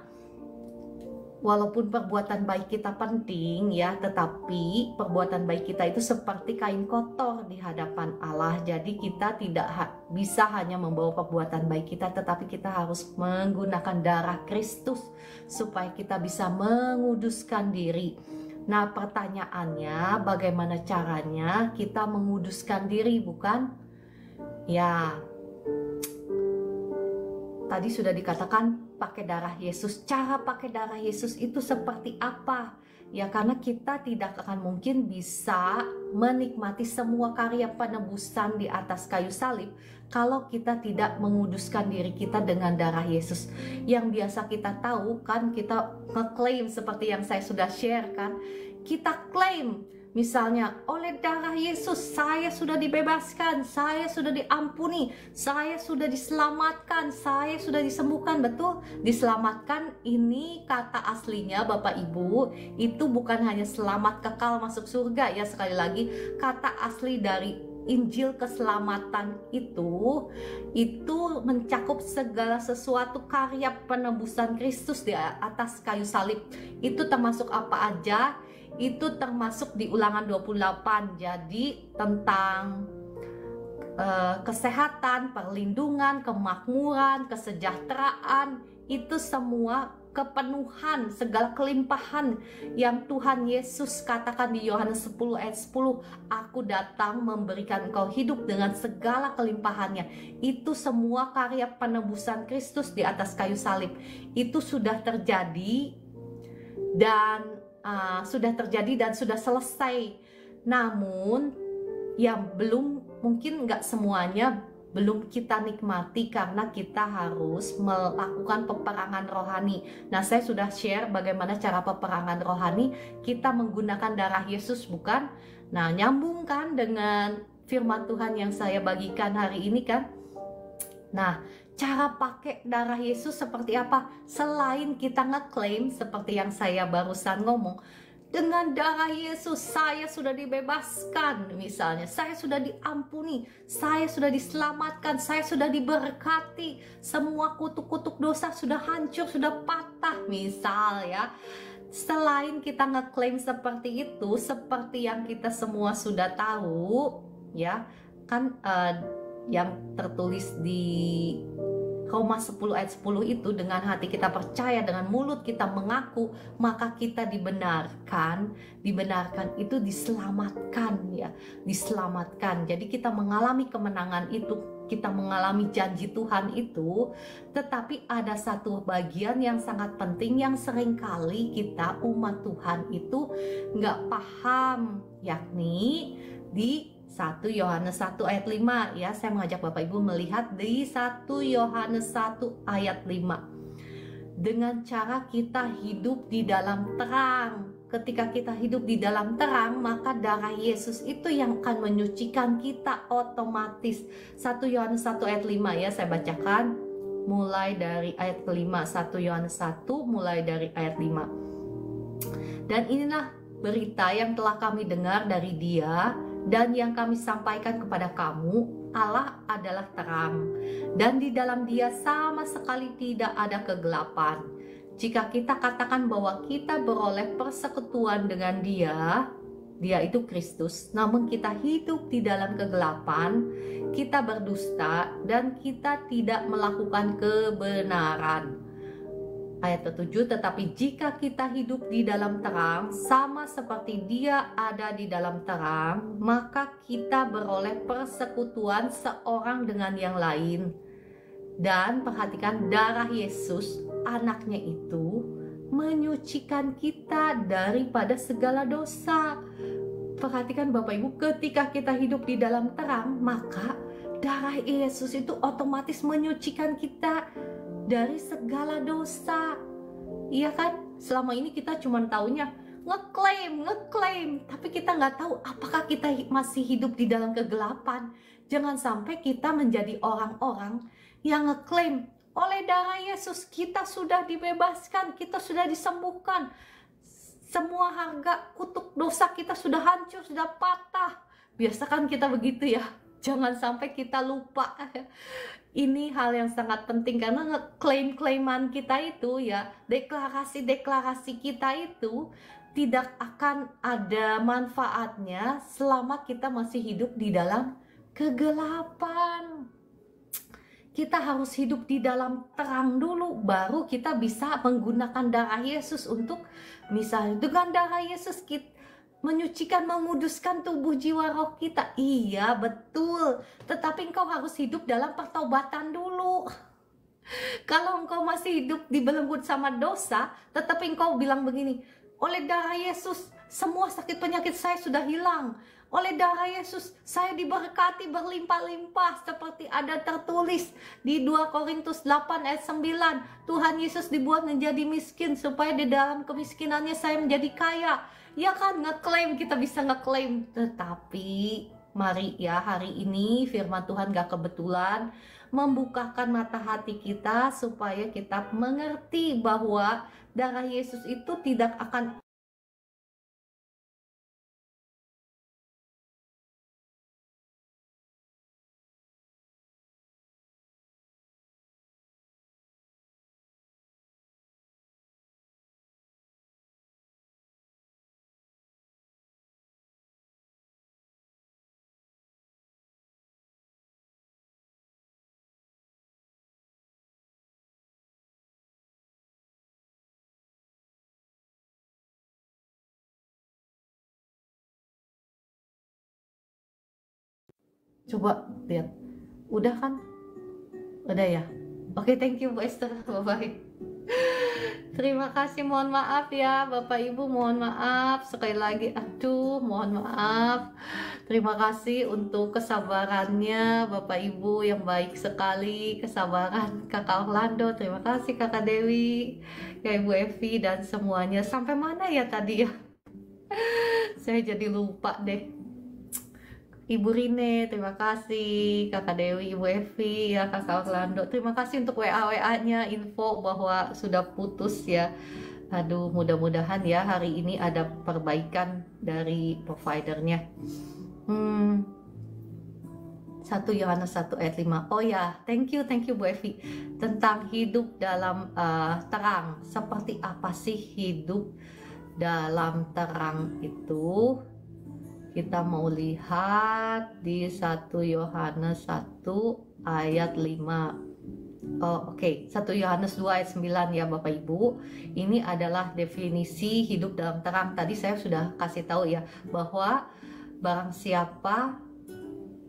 walaupun perbuatan baik kita penting ya, tetapi perbuatan baik kita itu seperti kain kotor di hadapan Allah. Jadi kita tidak bisa hanya membawa perbuatan baik kita, tetapi kita harus menggunakan darah Kristus supaya kita bisa menguduskan diri. Nah, pertanyaannya bagaimana caranya kita menguduskan diri, bukan? Ya, tadi sudah dikatakan pakai darah Yesus. Cara pakai darah Yesus itu seperti apa? Ya, karena kita tidak akan mungkin bisa menikmati semua karya penebusan di atas kayu salib kalau kita tidak menguduskan diri kita dengan darah Yesus. Yang biasa kita tahu kan, kita ngeklaim seperti yang saya sudah share kan. Kita klaim misalnya, oleh darah Yesus saya sudah dibebaskan, saya sudah diampuni, saya sudah diselamatkan, saya sudah disembuhkan. Betul, diselamatkan ini kata aslinya Bapak Ibu, itu bukan hanya selamat kekal masuk surga ya. Sekali lagi, kata asli dari Injil keselamatan itu mencakup segala sesuatu karya penebusan Kristus di atas kayu salib. Itu termasuk apa aja? Itu termasuk di Ulangan 28. Jadi tentang kesehatan, perlindungan, kemakmuran, kesejahteraan, itu semua kepenuhan, segala kelimpahan yang Tuhan Yesus katakan di Yohanes 10 ayat 10, aku datang memberikan engkau hidup dengan segala kelimpahannya. Itu semua karya penebusan Kristus di atas kayu salib. Itu sudah terjadi dan sudah terjadi dan sudah selesai. Namun yang mungkin nggak semuanya belum kita nikmati karena kita harus melakukan peperangan rohani. Nah, saya sudah share bagaimana cara peperangan rohani, kita menggunakan darah Yesus, bukan? Nah, nyambung kan dengan firman Tuhan yang saya bagikan hari ini kan? Nah, cara pakai darah Yesus seperti apa? Selain kita ngeklaim seperti yang saya barusan ngomong, dengan darah Yesus saya sudah dibebaskan, misalnya saya sudah diampuni, saya sudah diselamatkan, saya sudah diberkati, semua kutuk-kutuk dosa sudah hancur, sudah patah, misal ya. Selain kita ngeklaim seperti itu, seperti yang kita semua sudah tahu ya kan, yang tertulis di Roma 10 ayat 10 itu, dengan hati kita percaya, dengan mulut kita mengaku, maka kita dibenarkan. Dibenarkan itu diselamatkan ya, diselamatkan. Jadi kita mengalami kemenangan itu, kita mengalami janji Tuhan itu. Tetapi ada satu bagian yang sangat penting yang seringkali kita umat Tuhan itu nggak paham, yakni di 1 Yohanes 1 ayat 5 ya. Saya mengajak Bapak Ibu melihat di 1 Yohanes 1 ayat 5. Dengan cara kita hidup di dalam terang. Ketika kita hidup di dalam terang, maka darah Yesus itu yang akan menyucikan kita otomatis. 1 Yohanes 1 ayat 5 ya, saya bacakan mulai dari ayat kelima. 1 Yohanes 1 mulai dari ayat 5. Dan inilah berita yang telah kami dengar dari Dia dan yang kami sampaikan kepada kamu, Allah adalah terang, dan di dalam Dia sama sekali tidak ada kegelapan. Jika kita katakan bahwa kita beroleh persekutuan dengan Dia, Dia itu Kristus, namun kita hidup di dalam kegelapan, kita berdusta dan kita tidak melakukan kebenaran. Ayat ke-7, tetapi jika kita hidup di dalam terang, sama seperti Dia ada di dalam terang, maka kita beroleh persekutuan seorang dengan yang lain. Dan perhatikan, darah Yesus, anaknya itu, menyucikan kita daripada segala dosa. Perhatikan Bapak Ibu, ketika kita hidup di dalam terang, maka darah Yesus itu otomatis menyucikan kita dari segala dosa. Iya kan? Selama ini kita cuma taunya ngeklaim, tapi kita nggak tahu apakah kita masih hidup di dalam kegelapan. Jangan sampai kita menjadi orang-orang yang ngeklaim oleh darah Yesus kita sudah dibebaskan, kita sudah disembuhkan, semua harga kutuk dosa kita sudah hancur, sudah patah. Biasakan kita begitu ya. Jangan sampai kita lupa. Ini hal yang sangat penting karena ngeklaim-klaiman kita itu ya, deklarasi-deklarasi kita itu tidak akan ada manfaatnya selama kita masih hidup di dalam kegelapan. Kita harus hidup di dalam terang dulu, baru kita bisa menggunakan darah Yesus untuk, misalnya dengan darah Yesus kita menyucikan, menguduskan tubuh jiwa roh kita. Iya betul, tetapi engkau harus hidup dalam pertobatan dulu. Kalau engkau masih hidup dibelenggu sama dosa, tetapi engkau bilang begini, oleh darah Yesus semua sakit penyakit saya sudah hilang, oleh darah Yesus saya diberkati berlimpah-limpah, seperti ada tertulis di 2 Korintus 8 ayat 9, Tuhan Yesus dibuat menjadi miskin supaya di dalam kemiskinannya saya menjadi kaya. Ya kan, ngeklaim, kita bisa ngeklaim. Tetapi mari ya, hari ini firman Tuhan gak kebetulan membukakan mata hati kita supaya kita mengerti bahwa darah Yesus itu tidak akan coba lihat. Udah kan? Udah ya? Oke, thank you Bu Esther. Bye-bye. Terima kasih, mohon maaf ya Bapak Ibu, mohon maaf sekali lagi, aduh mohon maaf. Terima kasih untuk kesabarannya Bapak Ibu yang baik sekali, kesabaran Kakak Orlando, terima kasih Kakak Dewi, ya Ibu Evi dan semuanya. Sampai mana ya tadi ya? Saya jadi lupa deh. Ibu Rine, terima kasih. Kakak Dewi, Ibu Evi, ya Kakak Orlando. Terima kasih untuk WA-WA-nya, info bahwa sudah putus ya. Aduh, mudah-mudahan ya hari ini ada perbaikan dari providernya. 1 Yohanes 1 ayat 5. Oh ya, thank you Bu Evi. Tentang hidup dalam terang. Seperti apa sih hidup dalam terang itu? Kita mau lihat di 1 Yohanes 1 ayat 5. Oh, oke. 1 Yohanes 2 ayat 9 ya Bapak Ibu. Ini adalah definisi hidup dalam terang. Tadi saya sudah kasih tahu ya bahwa barang siapa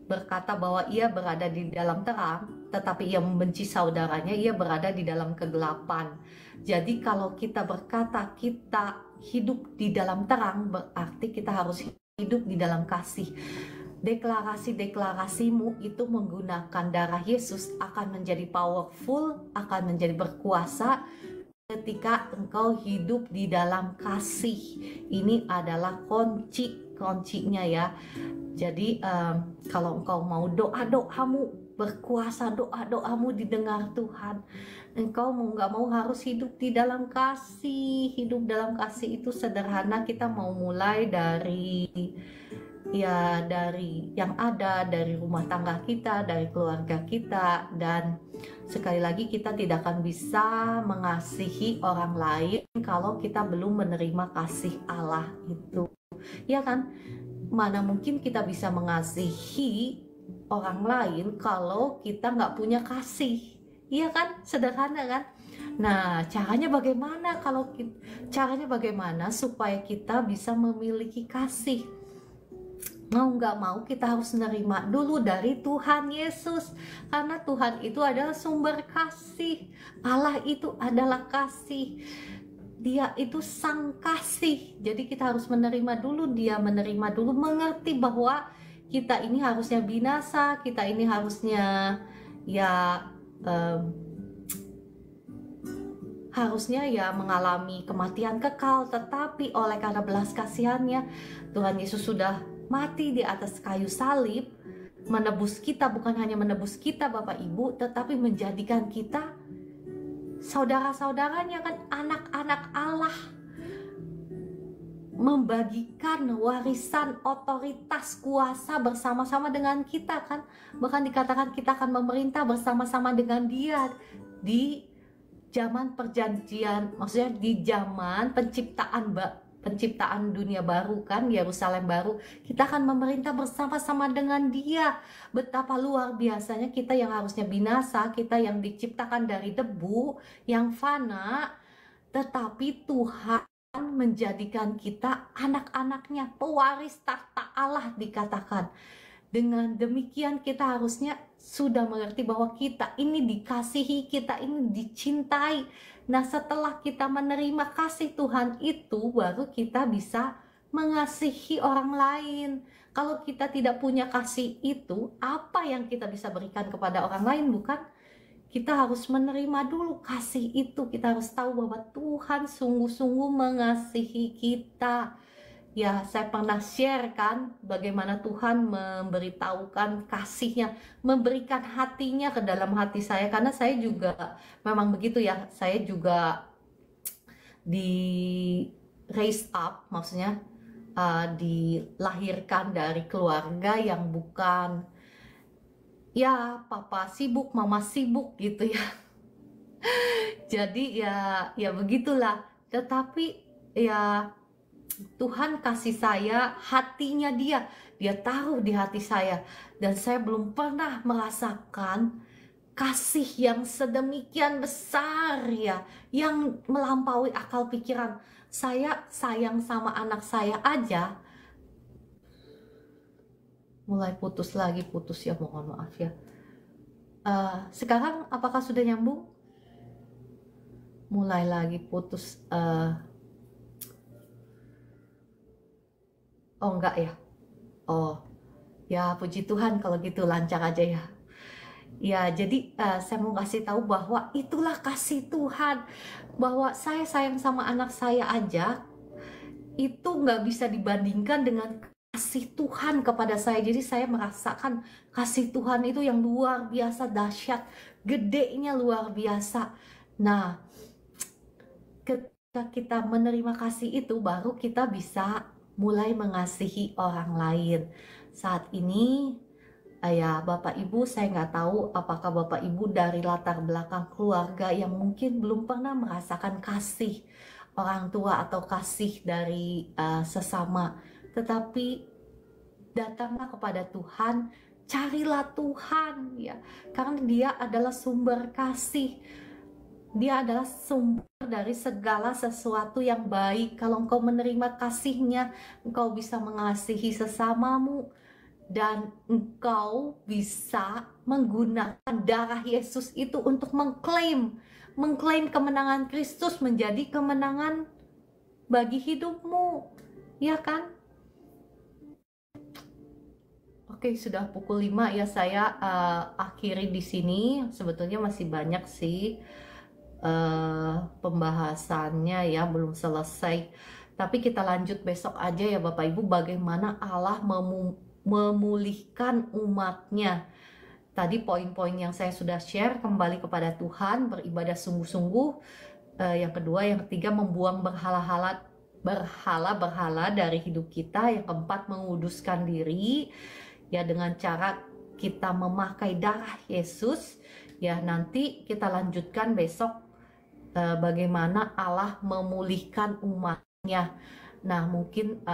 berkata bahwa ia berada di dalam terang, tetapi ia membenci saudaranya, ia berada di dalam kegelapan. Jadi kalau kita berkata kita hidup di dalam terang, berarti kita harus hidup di dalam kasih. Deklarasi-deklarasimu itu menggunakan darah Yesus akan menjadi powerful, akan menjadi berkuasa ketika engkau hidup di dalam kasih. Ini adalah kuncinya ya. Jadi kalau engkau mau doa-doamu berkuasa, doa-doamu didengar Tuhan, engkau mau nggak mau harus hidup di dalam kasih. Hidup dalam kasih itu sederhana. Kita mau mulai dari yang ada, dari rumah tangga kita, dari keluarga kita, dan sekali lagi kita tidak akan bisa mengasihi orang lain kalau kita belum menerima kasih Allah itu, ya kan? Mana mungkin kita bisa mengasihi orang lain kalau kita nggak punya kasih, iya kan? Sederhana kan? Nah, caranya bagaimana supaya kita bisa memiliki kasih? Mau nggak mau kita harus menerima dulu dari Tuhan Yesus, karena Tuhan itu adalah sumber kasih. Allah itu adalah kasih, Dia itu sang kasih. Jadi kita harus menerima dulu, mengerti bahwa kita ini harusnya binasa, kita ini harusnya mengalami kematian kekal, tetapi oleh karena belas kasihannya Tuhan Yesus sudah mati di atas kayu salib, menebus kita. Bukan hanya menebus kita Bapak Ibu, tetapi menjadikan kita saudara-saudaranya, kan, anak-anak Allah, membagikan warisan otoritas kuasa bersama-sama dengan kita, kan. Bahkan dikatakan kita akan memerintah bersama-sama dengan Dia di zaman perjanjian, maksudnya di zaman penciptaan dunia baru, kan, Yerusalem baru, kita akan memerintah bersama-sama dengan Dia. Betapa luar biasanya kita yang harusnya binasa, kita yang diciptakan dari debu yang fana, tetapi Tuhan menjadikan kita anak-anaknya, pewaris tahta Allah dikatakan. Dengan demikian kita harusnya sudah mengerti bahwa kita ini dikasihi, kita ini dicintai. Nah, setelah kita menerima kasih Tuhan itu, baru kita bisa mengasihi orang lain. Kalau kita tidak punya kasih itu, apa yang kita bisa berikan kepada orang lain? Bukan? Kita harus menerima dulu kasih itu. Kita harus tahu bahwa Tuhan sungguh-sungguh mengasihi kita. Ya, saya pernah share, kan, bagaimana Tuhan memberitahukan kasihnya, memberikan hatinya ke dalam hati saya. Karena saya juga memang begitu ya, saya juga di raise up, maksudnya dilahirkan dari keluarga yang bukan, ya, papa sibuk, mama sibuk gitu ya. Jadi ya begitulah. Tetapi ya Tuhan kasih saya hatinya Dia taruh di hati saya, dan saya belum pernah merasakan kasih yang sedemikian besar ya, yang melampaui akal pikiran. Saya sayang sama anak saya aja mulai putus ya, mohon maaf ya. Sekarang apakah sudah nyambung? mulai lagi putus. Oh enggak ya? Oh ya, puji Tuhan kalau gitu lancar aja ya. Ya, jadi saya mau kasih tahu bahwa itulah kasih Tuhan, bahwa saya sayang sama anak saya aja itu nggak bisa dibandingkan dengan kasih Tuhan kepada saya. Jadi saya merasakan kasih Tuhan itu yang luar biasa dahsyat, gedenya luar biasa. Nah, ketika kita menerima kasih itu, baru kita bisa mulai mengasihi orang lain. Saat ini ya Bapak Ibu, saya nggak tahu apakah Bapak Ibu dari latar belakang keluarga yang mungkin belum pernah merasakan kasih orang tua atau kasih dari sesama. Tetapi datanglah kepada Tuhan, carilah Tuhan ya, karena Dia adalah sumber kasih. Dia adalah sumber dari segala sesuatu yang baik. Kalau engkau menerima kasih-Nya, engkau bisa mengasihi sesamamu. Dan engkau bisa menggunakan darah Yesus itu untuk mengklaim kemenangan Kristus menjadi kemenangan bagi hidupmu, ya kan? Oke, sudah pukul 5 ya, saya akhiri di sini. Sebetulnya masih banyak sih pembahasannya ya, belum selesai. Tapi kita lanjut besok aja ya Bapak Ibu, bagaimana Allah memulihkan umatnya. Tadi poin-poin yang saya sudah share, kembali kepada Tuhan, beribadah sungguh-sungguh. Yang kedua, yang ketiga, membuang berhala dari hidup kita. Yang keempat, menguduskan diri ya dengan cara kita memakai darah Yesus. Ya, nanti kita lanjutkan besok bagaimana Allah memulihkan umatnya. Nah, mungkin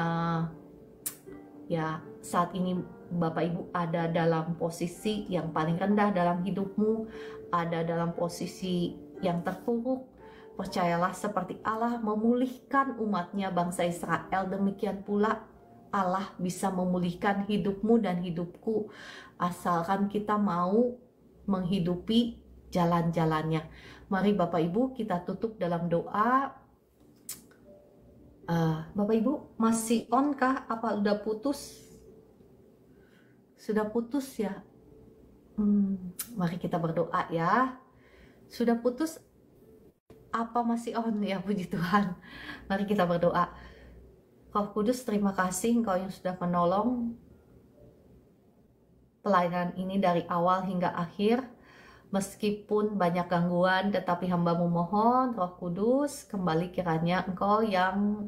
ya saat ini Bapak Ibu ada dalam posisi yang paling rendah dalam hidupmu, ada dalam posisi yang terpuruk. Percayalah, seperti Allah memulihkan umatnya bangsa Israel, demikian pula Allah bisa memulihkan hidupmu dan hidupku, asalkan kita mau menghidupi jalan-jalannya. Mari Bapak Ibu kita tutup dalam doa. Bapak Ibu masih on kah? Apa udah putus? Sudah putus ya? Mari kita berdoa ya. Sudah putus apa masih on ya? Puji Tuhan. Mari kita berdoa. Roh Kudus, terima kasih Engkau yang sudah menolong pelayanan ini dari awal hingga akhir. Meskipun banyak gangguan, tetapi hamba-Mu mohon, Roh Kudus, kembali kiranya Engkau yang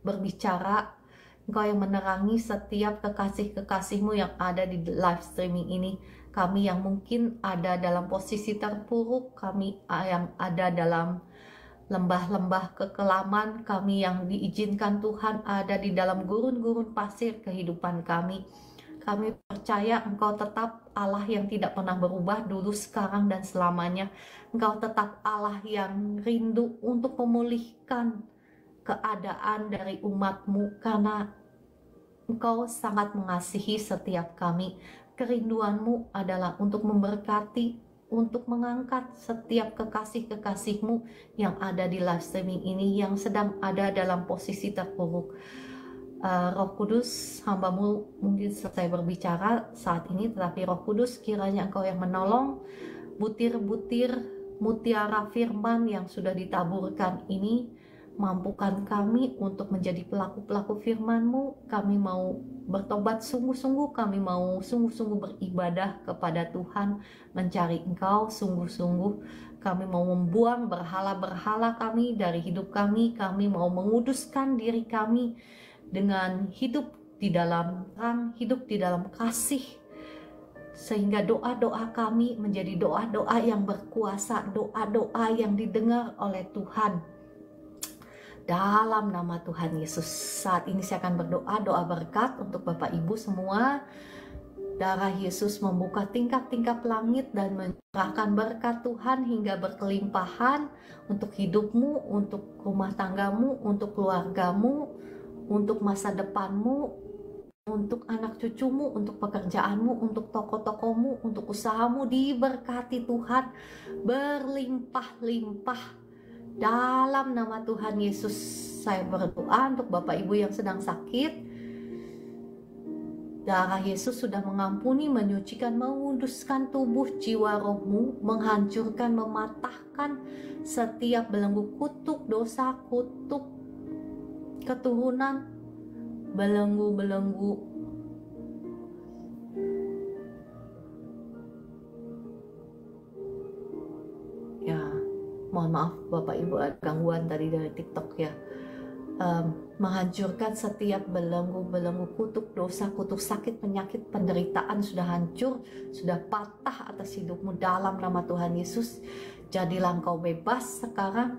berbicara, Engkau yang menerangi setiap kekasih-kekasih-Mu yang ada di live streaming ini. Kami yang mungkin ada dalam posisi terpuruk, kami yang ada dalam lembah-lembah kekelaman, kami yang diizinkan Tuhan ada di dalam gurun-gurun pasir kehidupan kami. Kami percaya Engkau tetap Allah yang tidak pernah berubah dulu, sekarang, dan selamanya. Engkau tetap Allah yang rindu untuk memulihkan keadaan dari umat-Mu, karena Engkau sangat mengasihi setiap kami. Kerinduan-Mu adalah untuk memberkati, untuk mengangkat setiap kekasih-kekasih-Mu yang ada di live streaming ini, yang sedang ada dalam posisi terpuruk. Roh Kudus, hamba-Mu mungkin selesai berbicara saat ini, tetapi Roh Kudus kiranya Engkau yang menolong butir-butir mutiara firman yang sudah ditaburkan ini. Mampukan kami untuk menjadi pelaku-pelaku firman-Mu. Kami mau bertobat sungguh-sungguh, kami mau sungguh-sungguh beribadah kepada Tuhan, mencari Engkau sungguh-sungguh. Kami mau membuang berhala-berhala kami dari hidup kami. Kami mau menguduskan diri kami dengan hidup di dalam terang, hidup di dalam kasih, sehingga doa-doa kami menjadi doa-doa yang berkuasa, doa-doa yang didengar oleh Tuhan. Dalam nama Tuhan Yesus, saat ini saya akan berdoa, doa berkat untuk Bapak Ibu semua. Darah Yesus membuka tingkap-tingkap langit dan mencurahkan berkat Tuhan hingga berkelimpahan untuk hidupmu, untuk rumah tanggamu, untuk keluargamu, untuk masa depanmu, untuk anak cucumu, untuk pekerjaanmu, untuk toko-tokomu, untuk usahamu. Diberkati Tuhan berlimpah-limpah Dalam nama Tuhan Yesus, saya berdoa untuk Bapak Ibu yang sedang sakit. Darah Yesus sudah mengampuni, menyucikan, menguduskan tubuh, jiwa, rohmu, menghancurkan, mematahkan setiap belenggu kutuk dosa, kutuk keturunan, belenggu-belenggu ya. Mohon maaf Bapak Ibu, ada gangguan tadi dari TikTok ya. Menghancurkan setiap belenggu-belenggu kutuk dosa, kutuk sakit, penyakit, penderitaan sudah hancur, sudah patah atas hidupmu dalam nama Tuhan Yesus. Jadilah engkau bebas sekarang.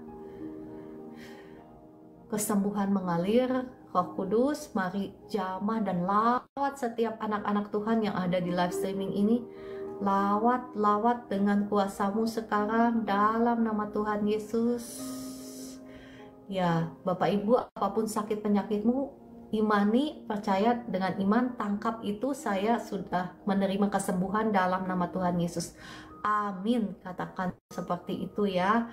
Kesembuhan mengalir. Roh Kudus, mari jamah dan lawat setiap anak-anak Tuhan yang ada di live streaming ini. Lawat dengan kuasamu sekarang dalam nama Tuhan Yesus. Ya, Bapak Ibu, apapun sakit penyakitmu, imani, percaya dengan iman, tangkap itu, saya sudah menerima kesembuhan dalam nama Tuhan Yesus. Amin, katakan seperti itu ya.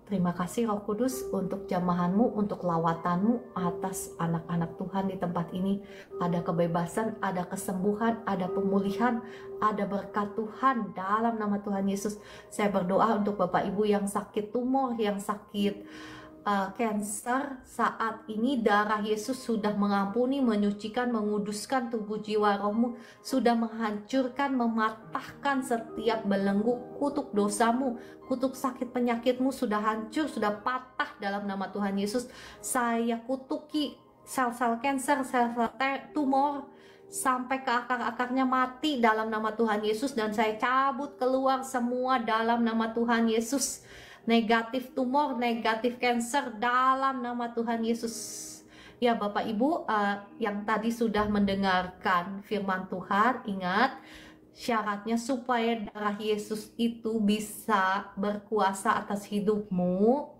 Terima kasih Roh Kudus untuk jamahanmu, untuk lawatanmu atas anak-anak Tuhan di tempat ini. Ada kebebasan, ada kesembuhan, ada pemulihan, ada berkat Tuhan dalam nama Tuhan Yesus. Saya berdoa untuk Bapak Ibu yang sakit tumor, yang sakit cancer, saat ini darah Yesus sudah mengampuni, menyucikan, menguduskan tubuh, jiwa, rohmu, sudah menghancurkan, mematahkan setiap belenggu kutuk dosamu, kutuk sakit penyakitmu sudah hancur, sudah patah dalam nama Tuhan Yesus. Saya kutuki sel-sel cancer, sel-sel tumor sampai ke akar-akarnya mati dalam nama Tuhan Yesus, dan saya cabut keluar semua dalam nama Tuhan Yesus. Negatif tumor, negatif cancer dalam nama Tuhan Yesus. Ya Bapak Ibu yang tadi sudah mendengarkan firman Tuhan, ingat syaratnya supaya darah Yesus itu bisa berkuasa atas hidupmu,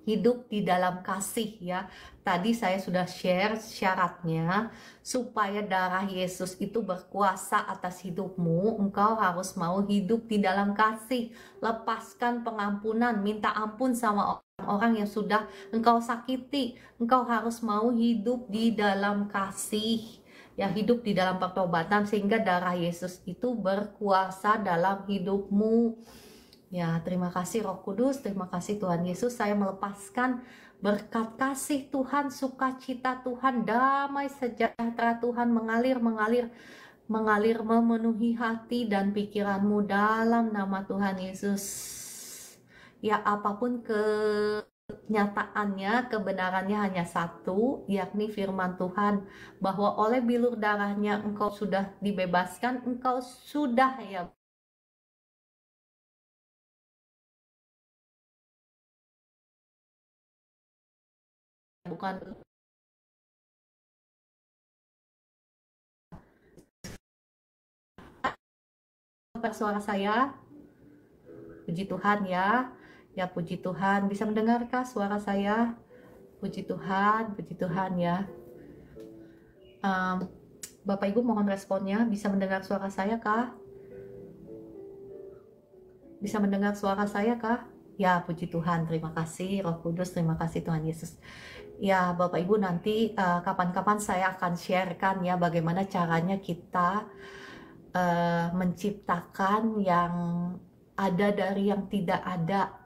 hidup di dalam kasih ya. Tadi saya sudah share syaratnya supaya darah Yesus itu berkuasa atas hidupmu. Engkau harus mau hidup di dalam kasih, lepaskan pengampunan, minta ampun sama orang yang sudah engkau sakiti. Engkau harus mau hidup di dalam kasih, ya, hidup di dalam pertobatan sehingga darah Yesus itu berkuasa dalam hidupmu. Ya, terima kasih Roh Kudus, terima kasih Tuhan Yesus. Saya melepaskan berkat kasih Tuhan, sukacita Tuhan, damai sejahtera Tuhan mengalir memenuhi hati dan pikiranmu dalam nama Tuhan Yesus. Ya, apapun kenyataannya, kebenarannya hanya satu, yakni firman Tuhan, bahwa oleh bilur darahnya engkau sudah dibebaskan, engkau sudah ya bukan suara saya. Puji Tuhan ya. Ya puji Tuhan, bisa mendengarkah suara saya? Puji Tuhan ya. Bapak Ibu mohon responnya, bisa mendengar suara saya kah? Bisa mendengar suara saya kah? Ya puji Tuhan, terima kasih Roh Kudus, terima kasih Tuhan Yesus. Ya Bapak Ibu, nanti kapan-kapan saya akan sharekan ya bagaimana caranya kita menciptakan yang ada dari yang tidak ada.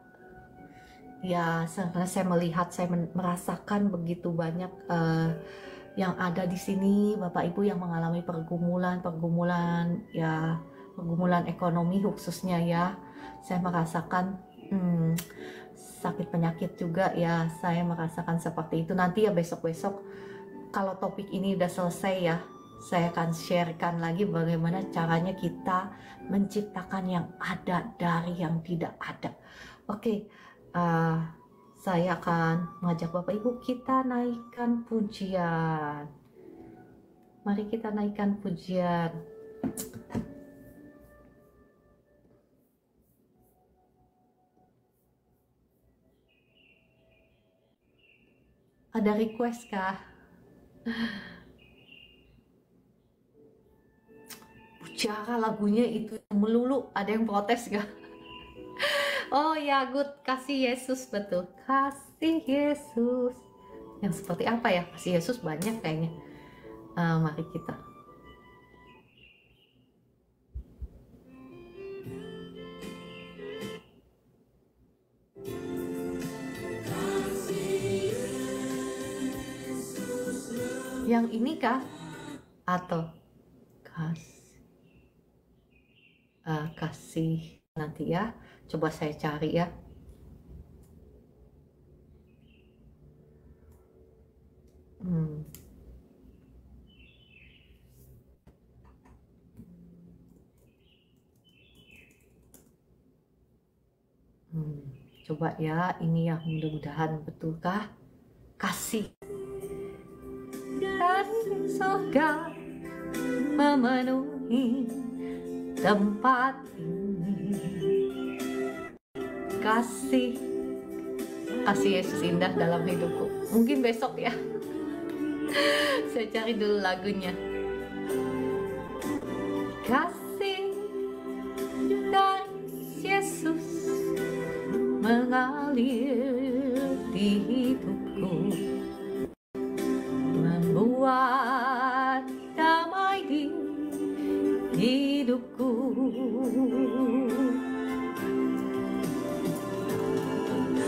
Ya, karena saya melihat, saya merasakan begitu banyak yang ada di sini, Bapak Ibu yang mengalami pergumulan ya, pergumulan ekonomi khususnya ya. Saya merasakan sakit penyakit juga ya, saya merasakan seperti itu. Nanti ya besok-besok kalau topik ini udah selesai ya, saya akan sharekan lagi bagaimana caranya kita menciptakan yang ada dari yang tidak ada. Oke. Saya akan mengajak Bapak Ibu kita naikkan pujian. Mari kita naikkan pujian. Ada request kah? Cara lagunya itu melulu, ada yang protes gak? Oh ya, good. Kasih Yesus, betul. Kasih Yesus. Yang seperti apa ya? Kasih Yesus banyak kayaknya. Mari kita. Yang ini kah? Atau kasih nanti ya. Coba saya cari ya. Coba ya, ini yang mudah-mudahan betulkah? Kasih surga memenuhi tempat ini. Kasih Yesus indah dalam hidupku. Mungkin besok ya. Saya cari dulu lagunya. Kasih dari Yesus mengalir di hidupku, membuat damai di hidupku.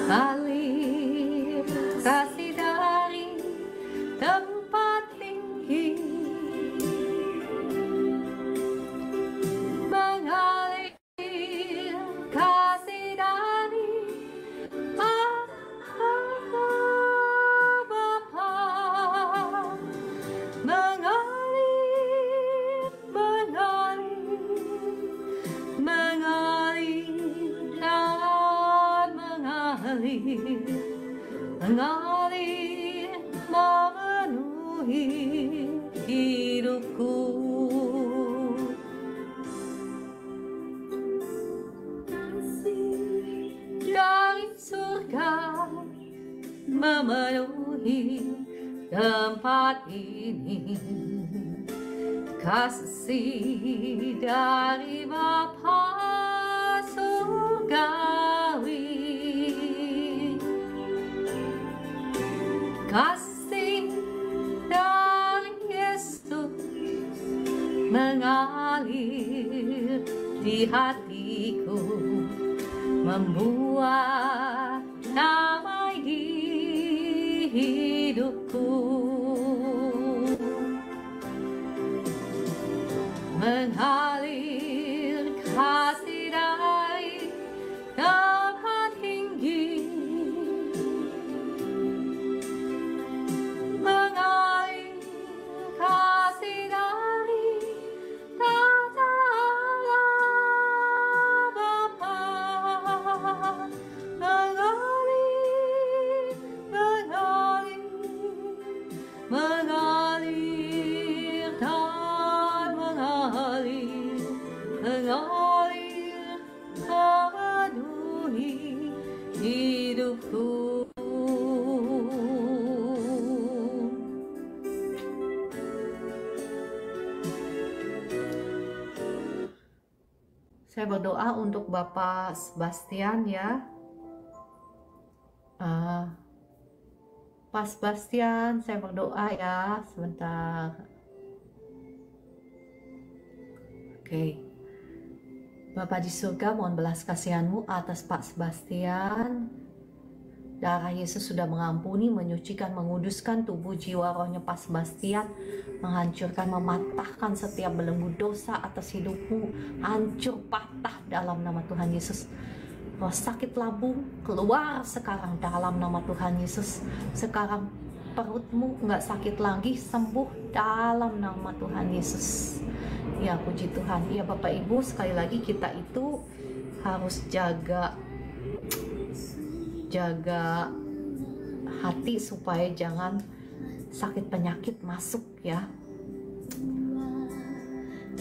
Alir kasih dari tempat tinggi, mengalir kasih dari Bapa, mengalir memenuhi hidupku. Dari surga memenuhi tempat ini, kasih dari Bapa surgawi. Kasih dari Yesus mengalir di hatiku, membuat damai di hidupku, mengalir kasih dari tempat tinggi, mengalir kasih dari tata Allah Bapa, mengalir dan mengalir memenuhi hidupku. Saya berdoa untuk Bapak Sebastian ya. Pak Sebastian, saya berdoa ya. Sebentar. Oke. Bapa di surga, mohon belas kasihan-Mu atas Pak Sebastian. Darah Yesus sudah mengampuni, menyucikan, menguduskan tubuh, jiwa, rohnya Pak Sebastian, menghancurkan, mematahkan setiap belenggu dosa atas hidupmu, hancur patah dalam nama Tuhan Yesus. Roh sakit lambung keluar sekarang dalam nama Tuhan Yesus. Sekarang perutmu nggak sakit lagi, sembuh dalam nama Tuhan Yesus. Ya puji Tuhan. Ya Bapak Ibu, sekali lagi kita itu harus jaga hati supaya jangan sakit penyakit masuk ya.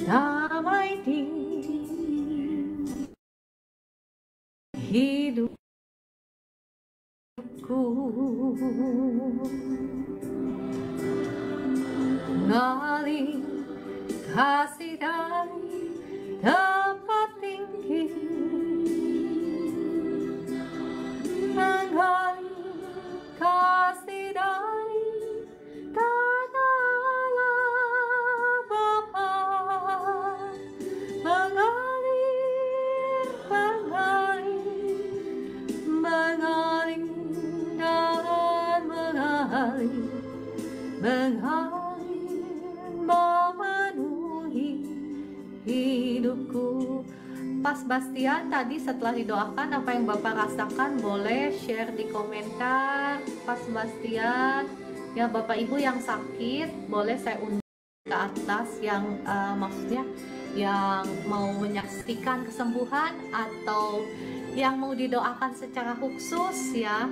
Damai di hidupku, mengalir kasih dari tempat tinggi, mengalir memenuhi hidupku. Pas Bastian tadi setelah didoakan, apa yang Bapak rasakan boleh share di komentar. Pas Bastian, ya Bapak Ibu yang sakit boleh saya undang ke atas, yang maksudnya yang mau menyaksikan kesembuhan atau yang mau didoakan secara khusus ya.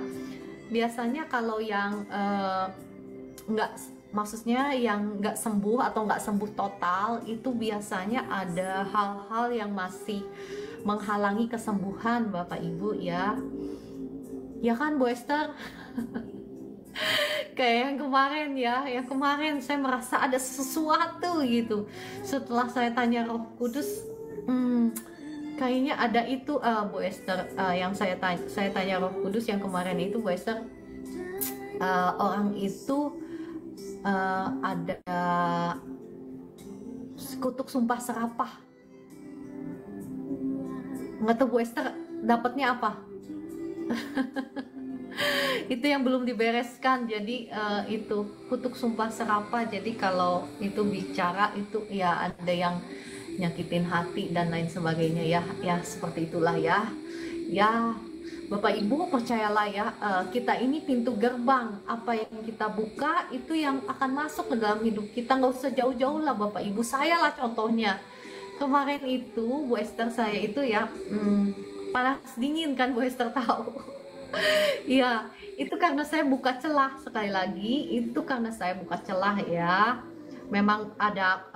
Biasanya kalau yang nggak, maksudnya yang nggak sembuh atau nggak sembuh total, itu biasanya ada hal-hal yang masih menghalangi kesembuhan Bapak Ibu ya. Ya kan Bu Esther? Kayak yang kemarin ya, yang kemarin saya merasa ada sesuatu gitu. Setelah saya tanya Roh Kudus, kayaknya ada itu Bu Esther, yang saya tanya Roh Kudus yang kemarin itu Bu Esther, orang itu ada kutuk sumpah serapah. Nggak tahu Bu Esther dapatnya apa. Itu yang belum dibereskan. Jadi itu kutuk sumpah serapah. Jadi kalau itu bicara itu ya ada yang nyakitin hati dan lain sebagainya ya. Ya seperti itulah ya. Ya Bapak Ibu percayalah ya, kita ini pintu gerbang. Apa yang kita buka itu yang akan masuk ke dalam hidup kita. Nggak usah jauh-jauh lah Bapak Ibu. Saya lah contohnya. Kemarin itu Bu Esther, saya itu ya panas dingin kan Bu Esther tahu. Ya itu karena saya buka celah. Sekali lagi itu karena saya buka celah ya. Memang ada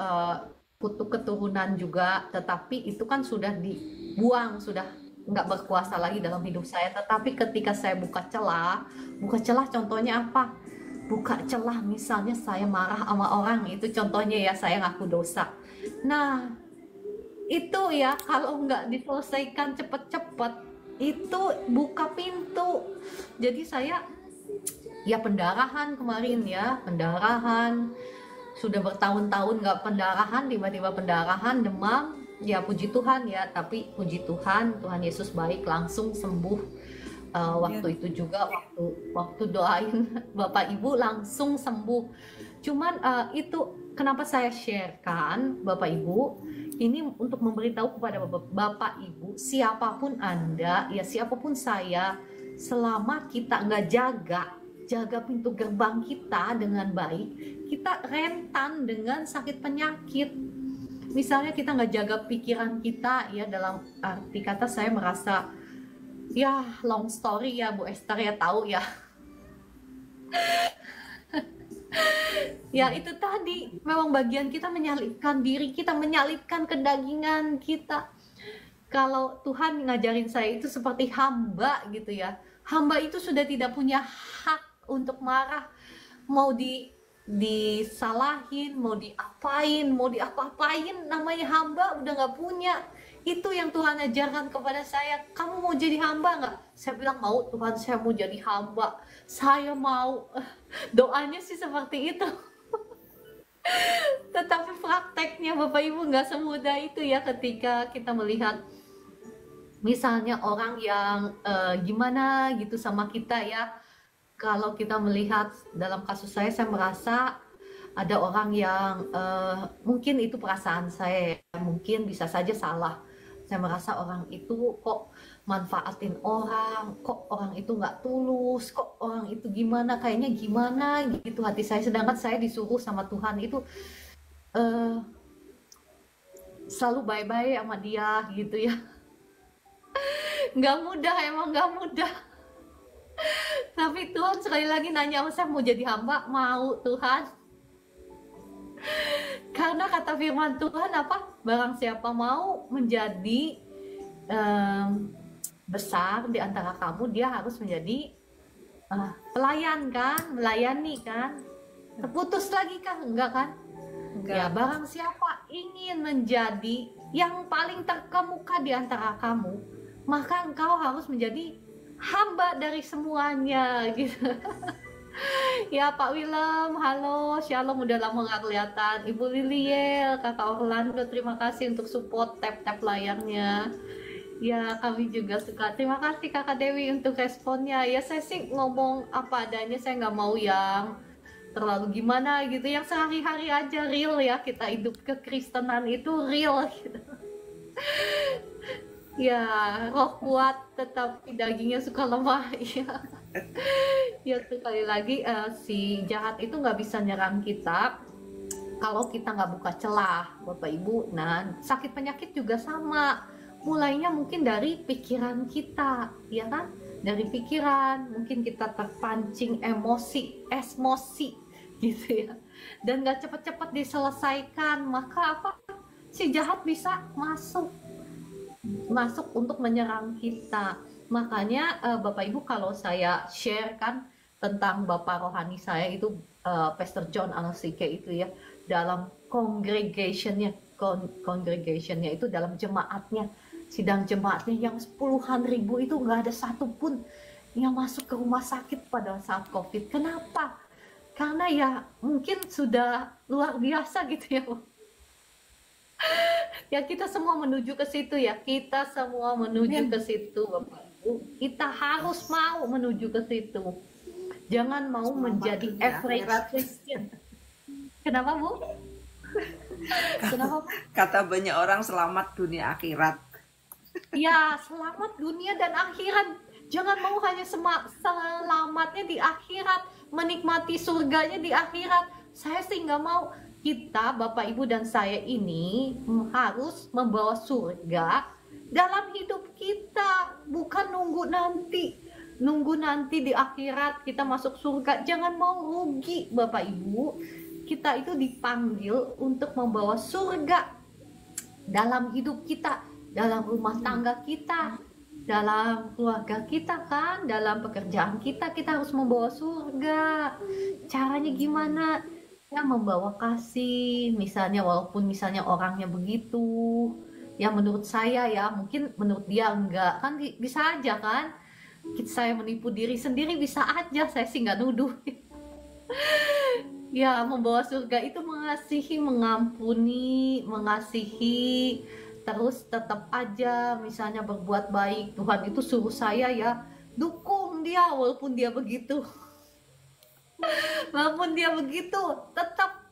kutuk keturunan juga, tetapi itu kan sudah dibuang, sudah nggak berkuasa lagi dalam hidup saya. Tetapi ketika saya buka celah contohnya apa? Buka celah misalnya saya marah sama orang, itu contohnya ya, saya ngaku dosa. Nah itu ya, kalau nggak diselesaikan cepet-cepet itu buka pintu. Jadi saya ya pendarahan kemarin ya, pendarahan sudah bertahun-tahun nggak pendarahan, tiba-tiba pendarahan, demam. Ya puji Tuhan ya, tapi puji Tuhan, Tuhan Yesus baik, langsung sembuh. Waktu itu juga waktu doain Bapak Ibu langsung sembuh. Cuman itu kenapa saya sharekan Bapak Ibu, ini untuk memberitahu kepada Bapak Ibu, siapapun Anda ya, siapapun saya, selama kita nggak jaga pintu gerbang kita dengan baik, kita rentan dengan sakit penyakit. Misalnya kita nggak jaga pikiran kita ya, dalam arti kata saya merasa ya, long story ya Bu Esther ya, tahu ya. Ya itu tadi, memang bagian kita menyalipkan diri kita, menyalipkan kedagingan kita. Kalau Tuhan ngajarin saya itu seperti hamba gitu ya. Hamba itu sudah tidak punya hak untuk marah, mau disalahin, mau diapain, mau diapa-apain, namanya hamba udah nggak punya. Itu yang Tuhan ajarkan kepada saya. Kamu mau jadi hamba nggak? Saya bilang mau Tuhan, saya mau jadi hamba, saya mau. Doanya sih seperti itu. Tetapi prakteknya Bapak Ibu nggak semudah itu ya, ketika kita melihat misalnya orang yang gimana gitu sama kita ya. Kalau kita melihat dalam kasus saya merasa ada orang yang mungkin itu perasaan saya, mungkin bisa saja salah. Saya merasa orang itu kok manfaatin orang, kok orang itu nggak tulus, kok orang itu gimana, kayaknya gimana gitu hati saya. Sedangkan saya disuruh sama Tuhan itu selalu bye-bye sama dia gitu ya. Nggak mudah, emang nggak mudah. Tapi Tuhan sekali lagi nanya, saya mau jadi hamba? Mau Tuhan. Karena kata firman Tuhan apa? Barang siapa mau menjadi besar di antara kamu, dia harus menjadi pelayan kan, melayani kan. Terputus lagi kan? Enggak kan? Enggak. Ya barang siapa ingin menjadi yang paling terkemuka di antara kamu, maka engkau harus menjadi hamba dari semuanya gitu. Ya Pak Willem, halo, shalom, udah lama gak kelihatan. Ibu Liliel, Kakak Orlando, terima kasih untuk support tap-tap layarnya. Ya, kami juga suka. Terima kasih Kakak Dewi untuk responnya. Ya, saya sih ngomong apa adanya, saya nggak mau yang terlalu gimana gitu. Yang sehari-hari aja real ya, kita hidup kekristenan itu real gitu. Ya, roh kuat tetapi dagingnya suka lemah. Iya. Ya, sekali lagi si jahat itu nggak bisa nyerang kita kalau kita nggak buka celah, Bapak Ibu. Nah, sakit penyakit juga sama. Mulainya mungkin dari pikiran kita, ya kan? Dari pikiran, mungkin kita terpancing emosi gitu ya. Dan nggak cepat-cepat diselesaikan, maka apa? Si jahat bisa masuk untuk menyerang kita. Makanya Bapak Ibu, kalau saya share kan tentang Bapak rohani saya itu Pastor John Anasike itu ya, dalam congregationnya itu dalam jemaatnya, sidang jemaatnya yang puluhan ribu itu nggak ada satupun yang masuk ke rumah sakit pada saat COVID. Kenapa? Karena ya mungkin sudah luar biasa gitu ya. Ya, kita semua menuju ke situ ya. Kita semua menuju ke situ, Bapak Ibu. Kita harus mau menuju ke situ. Jangan mau menjadi average Christian. Kenapa, Bu? Kenapa, Bu? Kata banyak orang selamat dunia akhirat. Ya, selamat dunia dan akhirat. Jangan mau hanya selamatnya di akhirat, menikmati surganya di akhirat. Saya sih nggak mau. Kita, Bapak Ibu dan saya ini harus membawa surga dalam hidup kita, bukan nunggu nanti di akhirat kita masuk surga. Jangan mau rugi, Bapak Ibu. Kita itu dipanggil untuk membawa surga dalam hidup kita, dalam rumah tangga kita, dalam keluarga kita kan, dalam pekerjaan kita harus membawa surga. Caranya gimana? Ya, membawa kasih, misalnya walaupun misalnya orangnya begitu, ya menurut saya ya, mungkin menurut dia enggak, kan bisa aja kan, saya menipu diri sendiri, bisa aja, saya sih nggak nuduh. Ya, membawa surga itu mengasihi, mengampuni, mengasihi, terus tetap aja misalnya berbuat baik. Tuhan itu suruh saya ya, dukung dia walaupun dia begitu. Walaupun dia begitu, tetap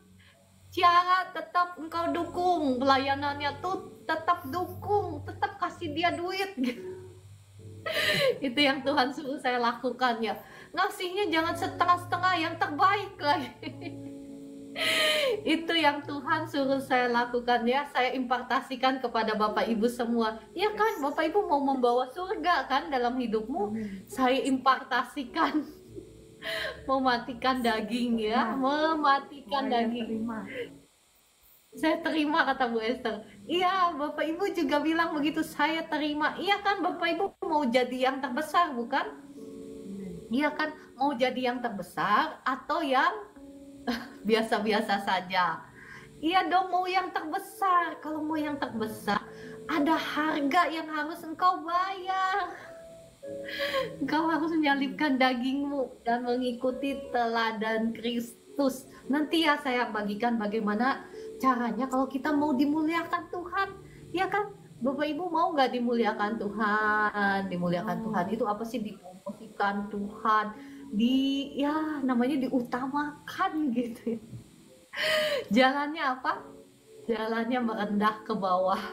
engkau dukung pelayanannya tuh, tetap dukung, tetap kasih dia duit. Itu yang Tuhan suruh saya lakukan ya. Ngasihnya jangan setengah-setengah, yang terbaik lagi. Itu yang Tuhan suruh saya lakukan ya. Saya impartasikan kepada Bapak Ibu semua. Ya kan, Bapak Ibu mau membawa surga kan dalam hidupmu. Saya impartasikan. Mematikan daging ya, mematikan daging. Saya terima, kata Bu Esther. Iya, Bapak Ibu juga bilang begitu, saya terima. Iya kan, Bapak Ibu mau jadi yang terbesar bukan? Iya kan, mau jadi yang terbesar atau yang biasa-biasa saja? Iya dong, mau yang terbesar. Kalau mau yang terbesar, ada harga yang harus engkau bayar. Engkau harus menyalibkan dagingmu dan mengikuti teladan Kristus. Nanti ya saya bagikan bagaimana caranya kalau kita mau dimuliakan Tuhan. Ya kan, Bapak Ibu mau nggak dimuliakan Tuhan? Dimuliakan Tuhan itu apa sih? Dipromosikan Tuhan. Ya namanya diutamakan gitu. Jalannya apa? Jalannya merendah ke bawah.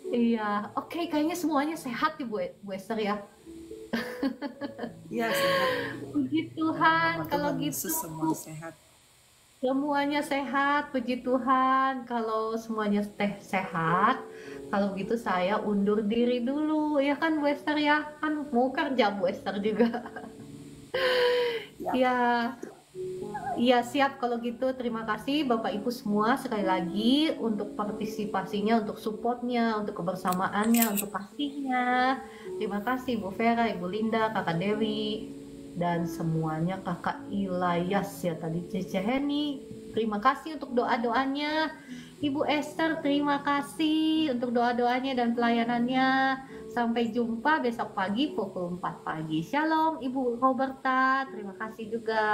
Iya, oke, kayaknya semuanya sehat ya Bu Esther ya. Iya, sehat. Puji Tuhan, kalau gitu semua sehat. Semuanya sehat, puji Tuhan. Kalau semuanya sehat, kalau gitu saya undur diri dulu ya kan Bu Esther ya. Kan mau kerja Bu Esther juga. Ya. Iya siap kalau gitu. Terima kasih Bapak Ibu semua sekali lagi untuk partisipasinya, untuk supportnya, untuk kebersamaannya, untuk kasihnya. Terima kasih Bu Vera, Ibu Linda, Kakak Dewi, dan semuanya, Kakak Ilayas ya tadi, Cece Heni. Terima kasih untuk doa-doanya. Ibu Esther, terima kasih untuk doa-doanya dan pelayanannya. Sampai jumpa besok pagi pukul 4 pagi. Shalom Ibu Roberta, terima kasih juga.